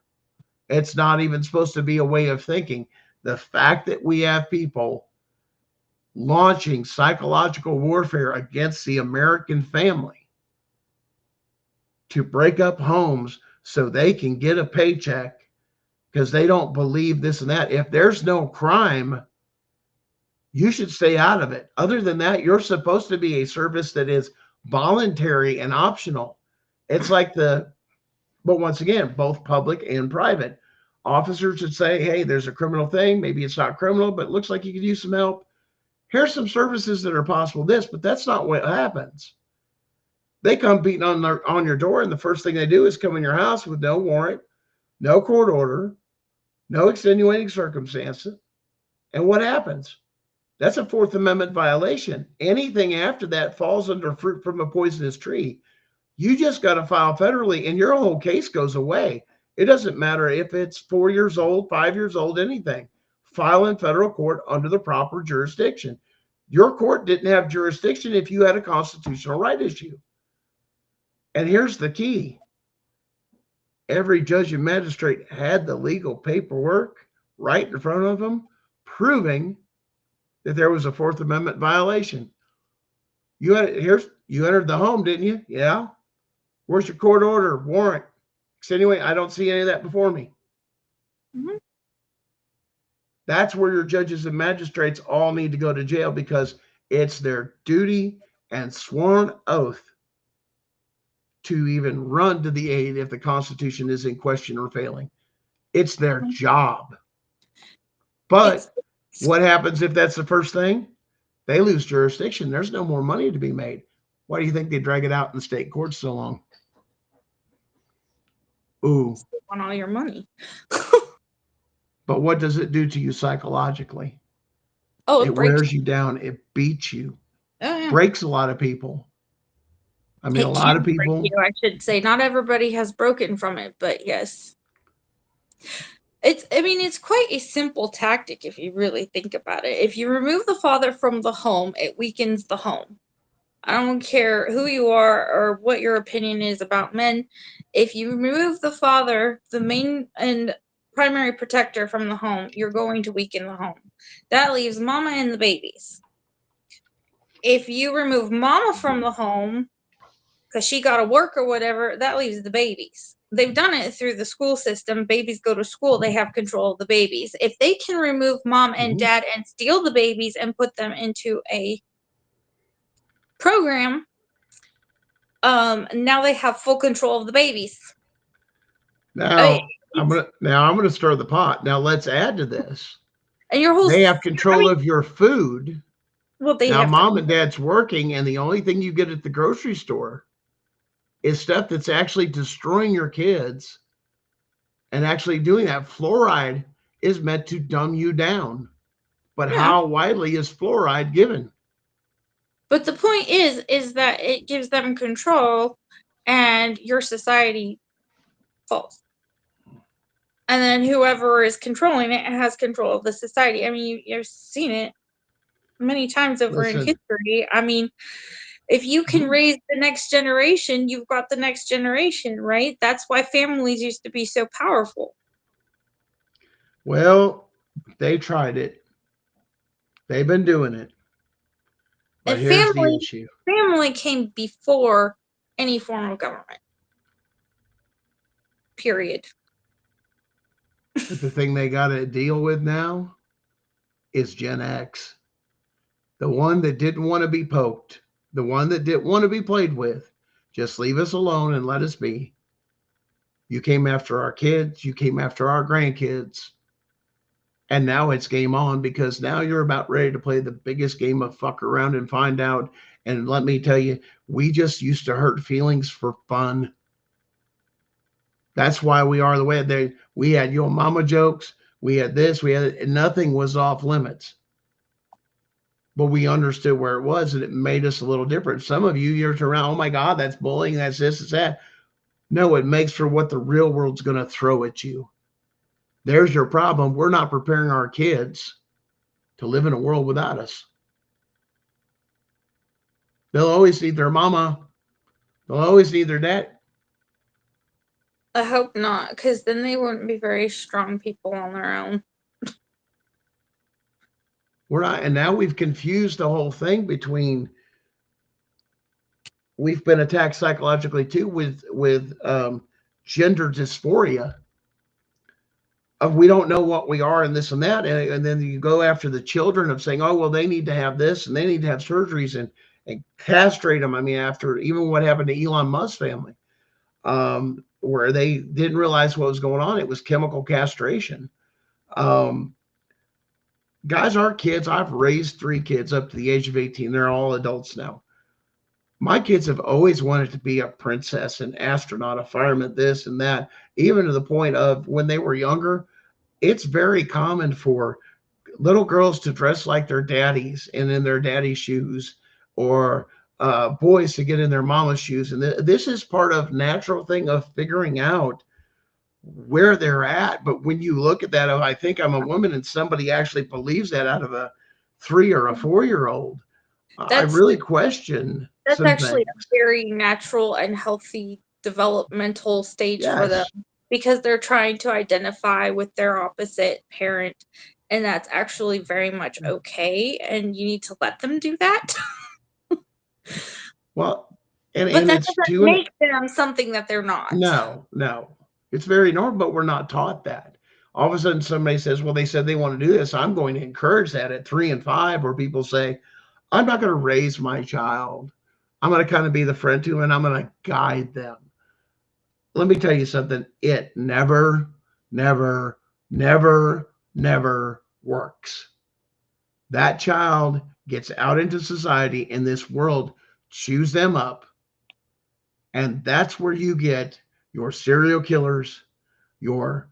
It's not even supposed to be a way of thinking. The fact that we have people launching psychological warfare against the American family to break up homes so they can get a paycheck because they don't believe this and that. If there's no crime, you should stay out of it. Other than that, you're supposed to be a service that is voluntary and optional. It's like but once again, both public and private. Officers should say, hey, there's a criminal thing. Maybe it's not criminal, but it looks like you could use some help. Here's some services that are possible but that's not what happens. They come beating on your door, and the first thing they do is come in your house with no warrant, no court order, no extenuating circumstances. And what happens? That's a Fourth Amendment violation. Anything after that falls under fruit from a poisonous tree. You just got to file federally and your whole case goes away. It doesn't matter if it's 4 years old, 5 years old, anything. File in federal court under the proper jurisdiction. Your court didn't have jurisdiction if you had a constitutional right issue. And here's the key. Every judge and magistrate had the legal paperwork right in front of them, proving that there was a Fourth Amendment violation. You entered the home, didn't you? Yeah. Where's your court order, warrant? Anyway, I don't see any of that before me. Mm-hmm. That's where your judges and magistrates all need to go to jail because it's their duty and sworn oath to even run to the aid if the Constitution is in question or failing. It's their job. But what happens if that's the first thing? They lose jurisdiction. There's no more money to be made. Why do you think they drag it out in the state courts so long? Ooh. They want all your money. But what does it do to you psychologically? Oh, it wears you down. It beats you. Oh, yeah. Breaks a lot of people. I mean, a lot of people. I should say, not everybody has broken from it, but yes. It's quite a simple tactic if you really think about it. If you remove the father from the home, it weakens the home. I don't care who you are or what your opinion is about men. If you remove the father, the main and primary protector from the home, you're going to weaken the home. That leaves mama and the babies. If you remove mama from the home because she got to work or whatever, that leaves the babies. They've done it through the school system. Babies go to school. They have control of the babies. If they can remove mom and dad and steal the babies and put them into a program, now they have full control of the babies. Now I'm gonna stir the pot. Now let's add to this. And they have control of your food. Well, now mom and dad's working, and the only thing you get at the grocery store is stuff that's actually destroying your kids and actually doing that. Fluoride is meant to dumb you down. But how widely is fluoride given? But the point is that it gives them control and your society falls. And then whoever is controlling it has control of the society. I mean, you've seen it many times over in history. I mean, if you can raise the next generation, you've got the next generation, right? That's why families used to be so powerful. Well, they tried it. They've been doing it. But here's the issue. Family came before any form of government. Period. But the thing they got to deal with now is Gen X. the one that didn't want to be poked, the one that didn't want to be played with. Just leave us alone and let us be. You came after our kids. You came after our grandkids. And now it's game on, because now you're about ready to play the biggest game of fuck around and find out. And let me tell you, we just used to hurt feelings for fun. That's why we are the way we had your mama jokes. We had this, nothing was off limits, but we understood where it was, and it made us a little different. Some of you're around, oh my God, that's bullying. That's this, it's that. No, it makes for what the real world's going to throw at you. There's your problem. We're not preparing our kids to live in a world without us. They'll always need their mama. They'll always need their dad. I hope not, because then they wouldn't be very strong people on their own. We're not, and now we've confused the whole thing between. We've been attacked psychologically too with gender dysphoria. Of we don't know what we are and this and that, and then you go after the children of saying, oh well, they need to have this and they need to have surgeries and castrate them. I mean, after even what happened to Elon Musk's family. Where they didn't realize what was going on. It was chemical castration. Guys, our kids, I've raised 3 kids up to the age of 18. They're all adults now. My kids have always wanted to be a princess, an astronaut, a fireman, this and that, even to the point of when they were younger, it's very common for little girls to dress like their daddies and in their daddy's shoes, or boys to get in their mama's shoes. And this is part of natural thing of figuring out where they're at. But when you look at that, oh, I think I'm a woman, and somebody actually believes that out of a 3 or a 4-year-old, I really question. That's actually a very natural and healthy developmental stage for them, because they're trying to identify with their opposite parent, and that's actually very much okay, and you need to let them do that. Well, but that doesn't make them something that they're not. No, it's very normal, but we're not taught that. All of a sudden somebody says, well, they said they want to do this, I'm going to encourage that at 3 and 5, where people say, I'm not going to raise my child. I'm going to kind of be the friend to them, and I'm going to guide them. Let me tell you something. It never, never, never, never works. That child gets out into society, and this world chews them up. And that's where you get your serial killers, your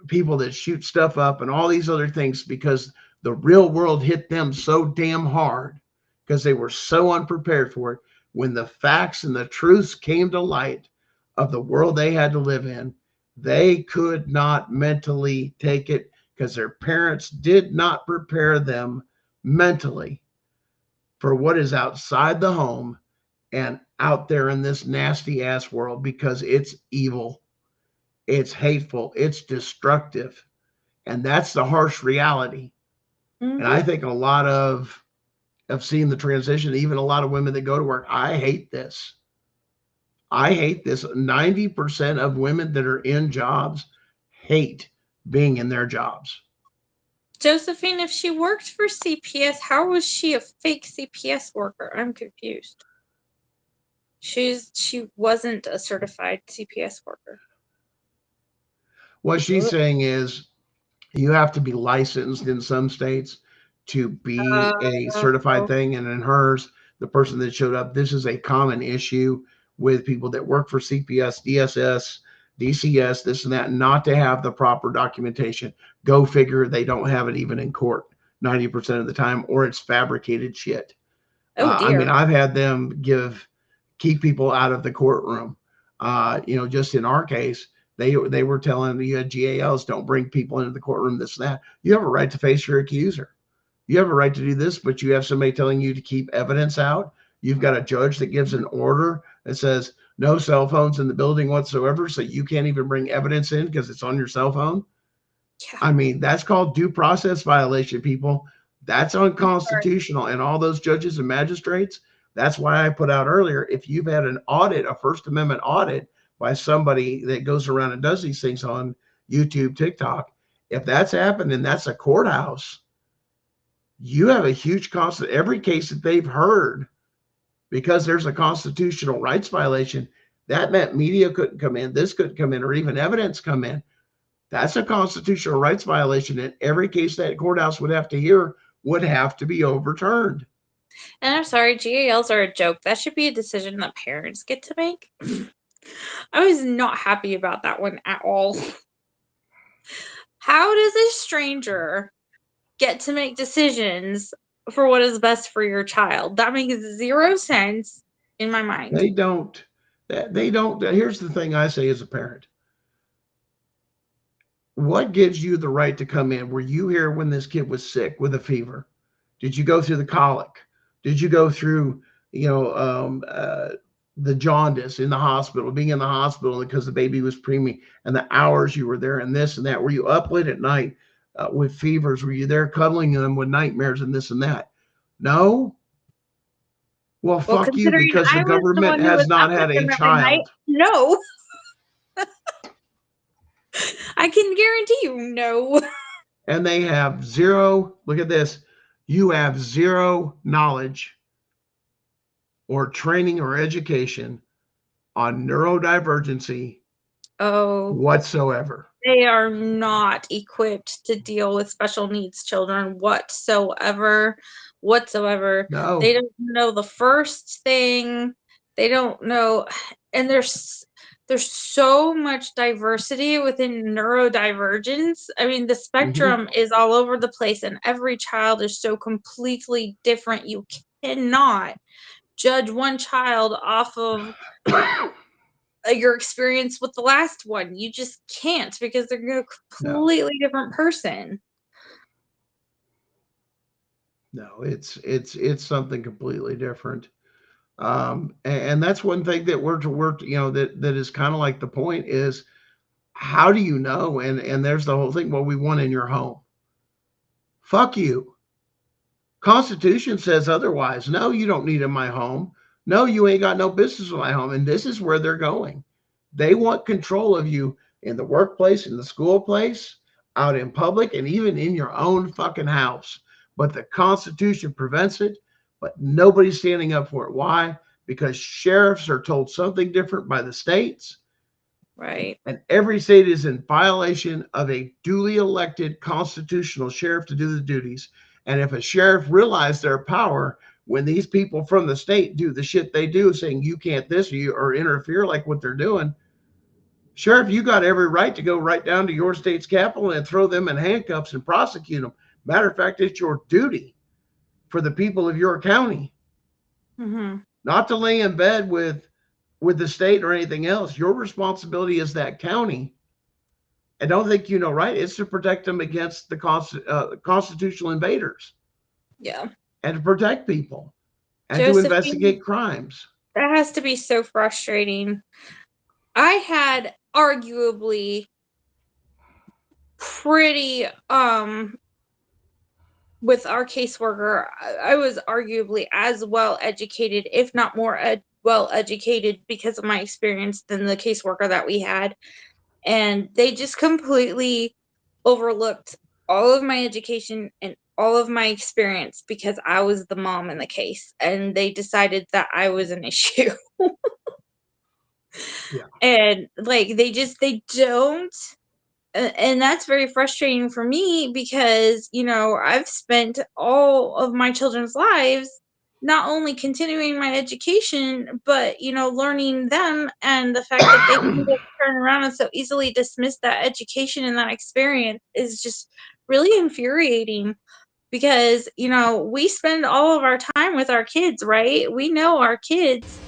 people that shoot stuff up, and all these other things, because the real world hit them so damn hard, because they were so unprepared for it. When the facts and the truths came to light of the world they had to live in, they could not mentally take it, because their parents did not prepare them mentally for what is outside the home and out there in this nasty ass world, because it's evil, it's hateful, it's destructive. And that's the harsh reality. Mm-hmm. And I think a lot of seeing the transition, even a lot of women that go to work, I hate this. 90% of women that are in jobs hate being in their jobs. Josephine, if she worked for CPS, how was she a fake CPS worker? I'm confused. She wasn't a certified CPS worker. What she's saying is you have to be licensed in some states to be a certified thing. And in hers, the person that showed up, this is a common issue with people that work for CPS, DSS, DCS, this and that, not to have the proper documentation. Go figure, they don't have it even in court 90% of the time, or it's fabricated shit. Oh, dear. I mean, I've had them keep people out of the courtroom. Just in our case, they were telling the GALs, don't bring people into the courtroom, this and that. You have a right to face your accuser. You have a right to do this, but you have somebody telling you to keep evidence out. You've got a judge that gives an order that says no cell phones in the building whatsoever, so you can't even bring evidence in because it's on your cell phone. Yeah. I mean, that's called due process violation, people. That's unconstitutional. And all those judges and magistrates, that's why I put out earlier, if you've had an audit, a First Amendment audit by somebody that goes around and does these things on YouTube, TikTok, if that's happened and that's a courthouse, you have a huge cost. Every case that they've heard, because there's a constitutional rights violation, that meant media couldn't come in, this couldn't come in, or even evidence come in. That's a constitutional rights violation, and every case that courthouse would have to hear would have to be overturned. And I'm sorry, GALs are a joke. That should be a decision that parents get to make. I was not happy about that one at all. How does a stranger get to make decisions for what is best for your child? That makes zero sense in my mind. They don't. Here's the thing I say as a parent. What gives you the right to come in? Were you here when this kid was sick with a fever? Did you go through the colic? Did you go through, the jaundice in the hospital, being in the hospital because the baby was preemie, and the hours you were there, and this and that? Were you up late at night with fevers? Were you there cuddling them with nightmares and this and that? No. Well, fuck you, because the government has not had a child. No. I can guarantee you no. And they have zero, look at this, you have zero knowledge or training or education on neurodivergency whatsoever. They are not equipped to deal with special needs children whatsoever. No. They don't know the first thing. They don't know, and there's so much diversity within neurodivergence. I mean, the spectrum is all over the place, and every child is so completely different. You cannot judge one child off of your experience with the last one. You just can't, because they're a completely different person. No, it's something completely different. And that's one thing that we're that is kind of like the point is, how do you know? And there's the whole thing. Well, we want in your home. Fuck you. Constitution says otherwise. No, you don't need in my home. No, you ain't got no business in my home. And this is where they're going. They want control of you in the workplace, in the school place, out in public, and even in your own fucking house. But the Constitution prevents it, but nobody's standing up for it. Why? Because sheriffs are told something different by the states. Right. And every state is in violation of a duly elected constitutional sheriff to do the duties. And if a sheriff realized their power when these people from the state do the shit they do, saying you can't this or interfere like what they're doing, sheriff, you got every right to go right down to your state's capital and throw them in handcuffs and prosecute them. Matter of fact, it's your duty for the people of your county, not to lay in bed with the state or anything else. Your responsibility is that county. I don't think you know, right? It's to protect them against the constitutional invaders. Yeah. And to protect people and Josephine, to investigate crimes. That has to be so frustrating. I had arguably pretty with our caseworker, I was arguably as well educated, if not more well educated, because of my experience than the caseworker that we had. And they just completely overlooked all of my education and all of my experience because I was the mom in the case, and they decided that I was an issue. Yeah. And like they don't. And that's very frustrating for me because, I've spent all of my children's lives not only continuing my education, but, learning them, and the fact that they can just turn around and so easily dismiss that education and that experience is just really infuriating because, we spend all of our time with our kids, right? We know our kids.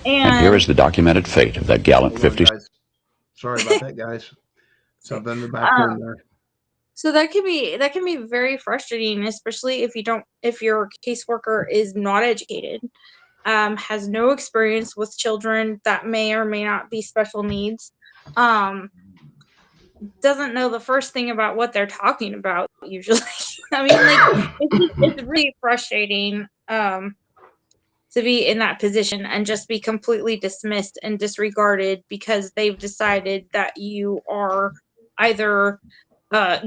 And here is the documented fate of that gallant 50. Sorry about that, guys. Something in the background there. So that can be very frustrating, especially if your caseworker is not educated, has no experience with children that may or may not be special needs, doesn't know the first thing about what they're talking about usually. I mean, it's really frustrating to be in that position and just be completely dismissed and disregarded because they've decided that you are either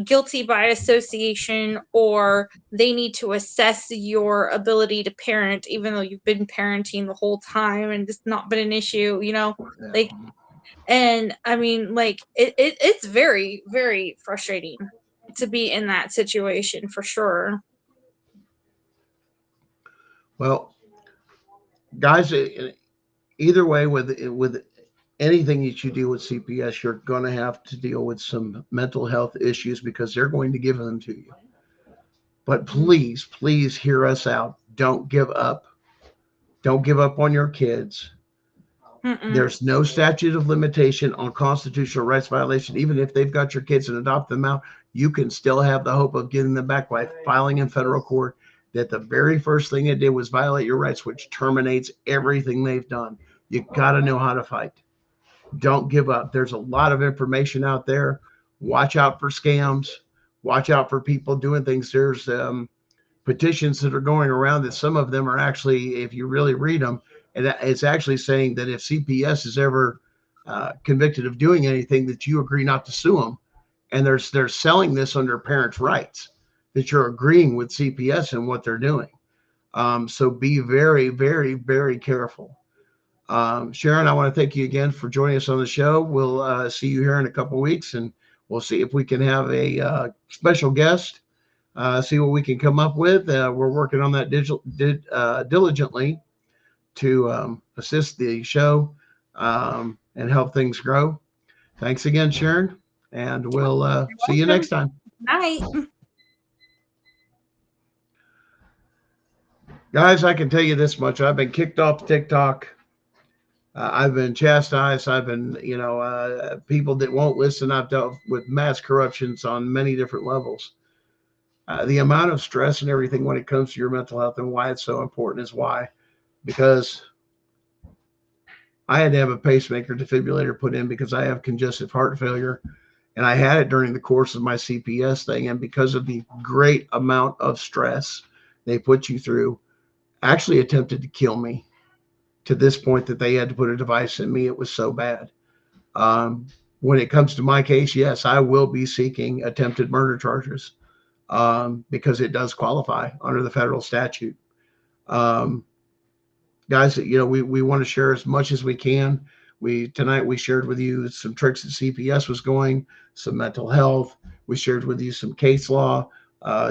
guilty by association, or they need to assess your ability to parent, even though you've been parenting the whole time and it's not been an issue, like, and I mean, like, it's very, very frustrating to be in that situation, for sure. Well, guys, either way, with anything that you deal with CPS, you're going to have to deal with some mental health issues because they're going to give them to you. But please, please hear us out. Don't give up. Don't give up on your kids. There's no statute of limitation on constitutional rights violation. Even if they've got your kids and adopt them out, you can still have the hope of getting them back by filing in federal court that the very first thing it did was violate your rights, which terminates everything they've done. You got to know how to fight. Don't give up. There's a lot of information out there. Watch out for scams. Watch out for people doing things. There's petitions that are going around that some of them are actually, if you really read them, and it's actually saying that if CPS is ever convicted of doing anything, that you agree not to sue them. And they're selling this under parents' rights, that you're agreeing with CPS and what they're doing. So be very, very, very careful. Sharon, I want to thank you again for joining us on the show. We'll see you here in a couple of weeks, and we'll see if we can have a special guest, see what we can come up with. We're working on that diligently to assist the show and help things grow. Thanks again, Sharon, and we'll see you next time. Night. Guys, I can tell you this much. I've been kicked off TikTok. I've been chastised. I've been, people that won't listen. I've dealt with mass corruptions on many different levels. The amount of stress and everything when it comes to your mental health and why it's so important is why. Because I had to have a pacemaker defibrillator put in because I have congestive heart failure. And I had it during the course of my CPS thing. And because of the great amount of stress they put you through, actually attempted to kill me. To this point that they had to put a device in me. It was so bad. When it comes to my case, yes, I will be seeking attempted murder charges because it does qualify under the federal statute. Guys, we want to share as much as we can. Tonight we shared with you some tricks that CPS was going, some mental health. We shared with you some case law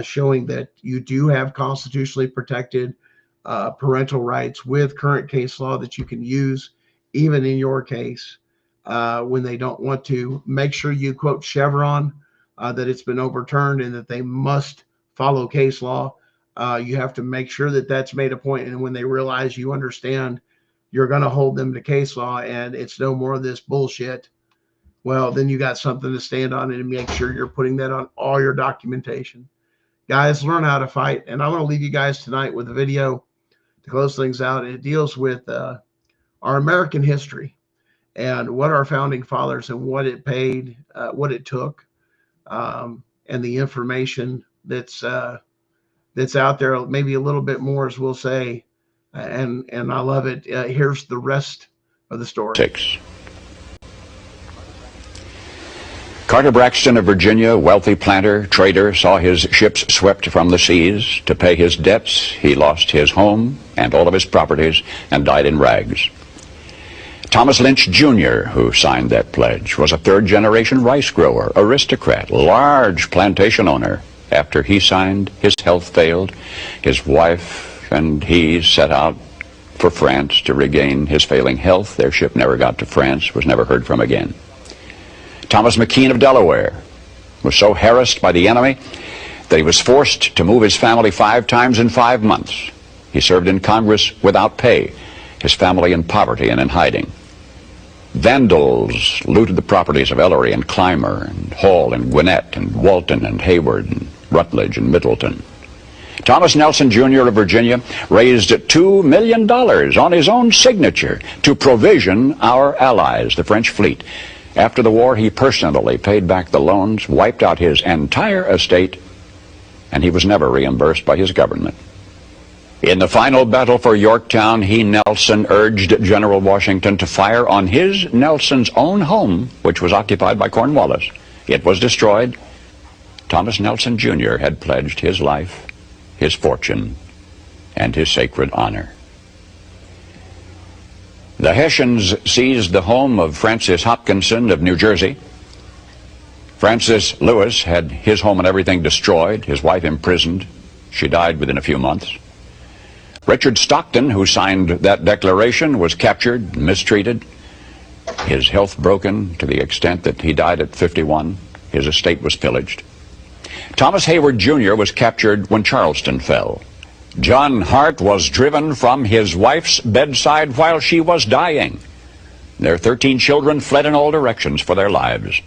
showing that you do have constitutionally protected parental rights with current case law that you can use even in your case when they don't want to. Make sure you quote Chevron that it's been overturned and that they must follow case law. You have to make sure that that's made a point, and when they realize you understand, you're going to hold them to case law and it's no more of this bullshit, well, then you got something to stand on and make sure you're putting that on all your documentation. Guys, learn how to fight. And I want to leave you guys tonight with a video to close things out. It deals with our American history and what our founding fathers and what it paid, what it took, and the information that's out there, maybe a little bit more, as we'll say, and I love it. Here's the rest of the story. 6. Carter Braxton of Virginia, wealthy planter, trader, saw his ships swept from the seas. To pay his debts, he lost his home and all of his properties and died in rags. Thomas Lynch Jr., who signed that pledge, was a third-generation rice grower, aristocrat, large plantation owner. After he signed, his health failed. His wife and he set out for France to regain his failing health. Their ship never got to France, was never heard from again. Thomas McKean of Delaware was so harassed by the enemy that he was forced to move his family 5 times in 5 months. He served in Congress without pay, his family in poverty and in hiding. Vandals looted the properties of Ellery and Clymer and Hall and Gwinnett and Walton and Hayward and Rutledge and Middleton. Thomas Nelson Jr. of Virginia raised $2 million on his own signature to provision our allies, the French fleet. After the war, he personally paid back the loans, wiped out his entire estate, and he was never reimbursed by his government. In the final battle for Yorktown, Nelson urged General Washington to fire on Nelson's own home, which was occupied by Cornwallis. It was destroyed, Thomas Nelson Jr. had pledged his life, his fortune, and his sacred honor. The Hessians seized the home of Francis Hopkinson of New Jersey. Francis Lewis had his home and everything destroyed, his wife imprisoned. She died within a few months. Richard Stockton, who signed that declaration, was captured, mistreated, his health broken to the extent that he died at 51. His estate was pillaged. Thomas Hayward Jr. was captured when Charleston fell. John Hart was driven from his wife's bedside while she was dying. Their 13 children fled in all directions for their lives.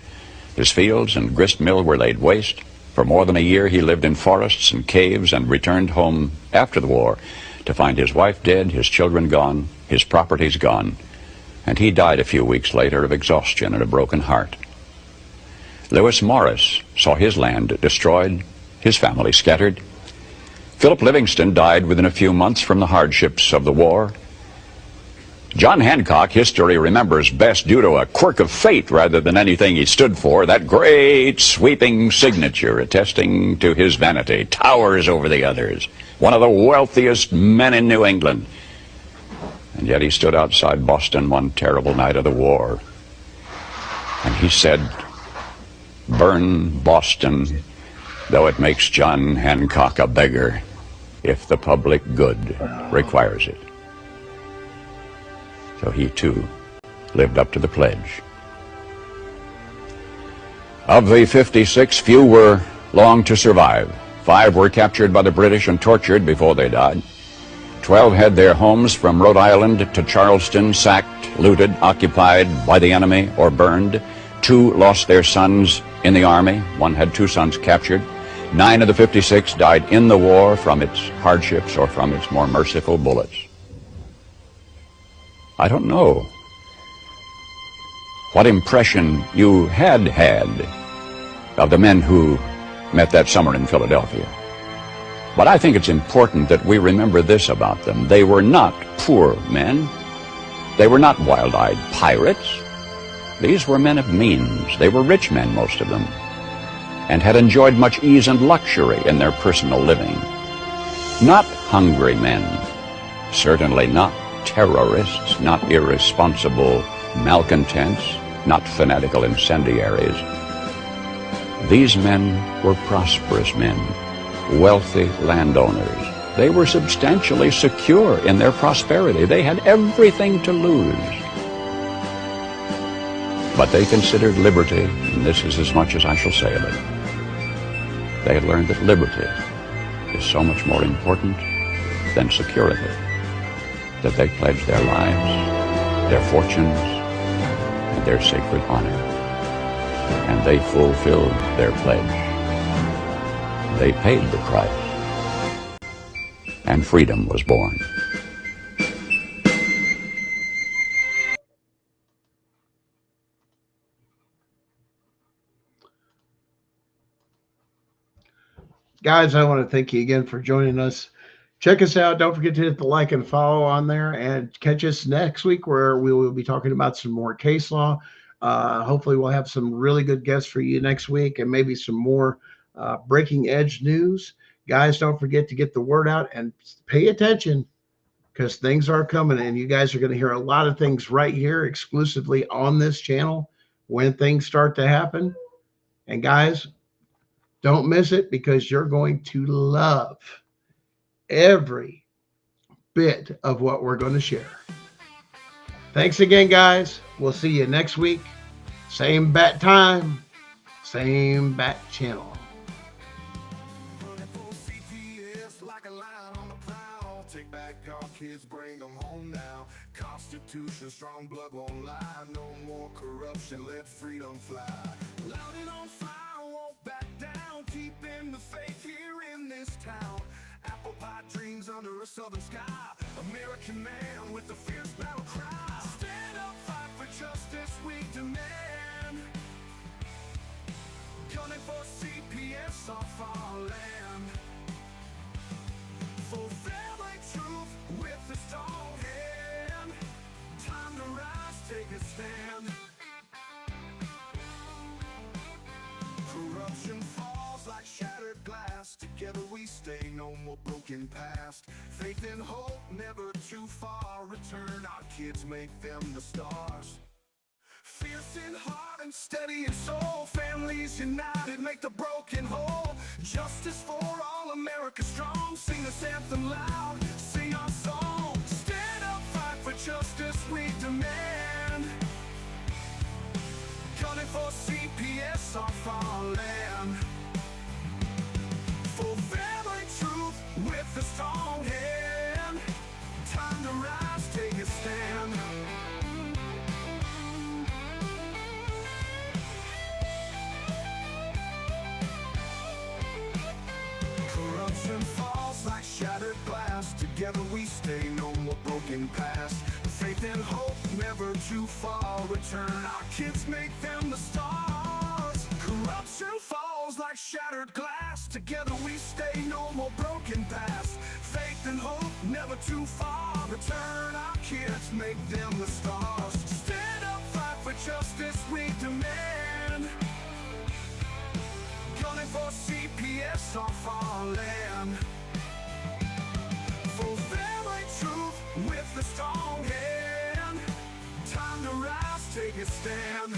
His fields and grist mill were laid waste. For more than a year he lived in forests and caves and returned home after the war to find his wife dead, his children gone, his properties gone, and he died a few weeks later of exhaustion and a broken heart. Lewis Morris saw his land destroyed, his family scattered. Philip Livingston died within a few months from the hardships of the war. John Hancock, history remembers best due to a quirk of fate rather than anything he stood for. That great sweeping signature attesting to his vanity towers over the others. One of the wealthiest men in New England. And yet he stood outside Boston one terrible night of the war. And he said, "Burn Boston, though it makes John Hancock a beggar, if the public good requires it." So he, too, lived up to the pledge. Of the 56, few were long to survive. 5 were captured by the British and tortured before they died. 12 had their homes from Rhode Island to Charleston sacked, looted, occupied by the enemy, or burned. 2 lost their sons in the army. 1 had 2 sons captured. 9 of the 56 died in the war from its hardships or from its more merciful bullets. I don't know what impression you had of the men who met that summer in Philadelphia. But I think it's important that we remember this about them. They were not poor men. They were not wild-eyed pirates. These were men of means. They were rich men, most of them, and had enjoyed much ease and luxury in their personal living. Not hungry men, certainly not terrorists, not irresponsible malcontents, not fanatical incendiaries. These men were prosperous men, wealthy landowners. They were substantially secure in their prosperity. They had everything to lose. But they considered liberty, and this is as much as I shall say of it. They had learned that liberty is so much more important than security, that they pledged their lives, their fortunes, and their sacred honor. And they fulfilled their pledge. They paid the price, and freedom was born. Guys, I want to thank you again for joining us. Check us out. Don't forget to hit the like and follow on there, and catch us next week where we will be talking about some more case law. Hopefully we'll have some really good guests for you next week, and maybe some more breaking edge news. Guys, don't forget to get the word out and pay attention, because things are coming, and you guys are going to hear a lot of things right here exclusively on this channel when things start to happen. And guys, don't miss it, because you're going to love every bit of what we're going to share. Thanks again, guys. We'll see you next week. Same bat time, same bat channel. Running for CPS like a lion on the prowl. Take back our kids, bring them home now. Constitution, strong blood won't lie. No more corruption, let freedom fly. Loud and on fire, won't back down. Keeping the faith here in this town. Apple pie dreams under a southern sky. American man with the fierce battle cry. Stand up, fight for justice, we demand. Gunning for CPS off our land. Fulfilling truth with a strong hand. Time to rise, take a stand. Corruption falls like stay, no more broken past. Faith and hope, never too far. Return our kids, make them the stars. Fierce in heart and steady in soul, families united make the broken whole. Justice for all, America strong. Sing this anthem loud, sing our song. Stand up, fight for justice, we demand. Gunning for CPS, our fatherland. For family truth with a strong hand. Time to rise, take a stand. Corruption falls like shattered glass. Together we stay, no more broken past. Faith and hope, never too far. Return our kids, make them the stars. Corruption falls like shattered glass. Together we stay, no more broken past. Faith and hope, never too far. Return our kids, make them the stars. Stand up, fight for justice, we demand. Gunning for CPS, our fatherland. For family truth with a strong hand. Time to rise, take a stand.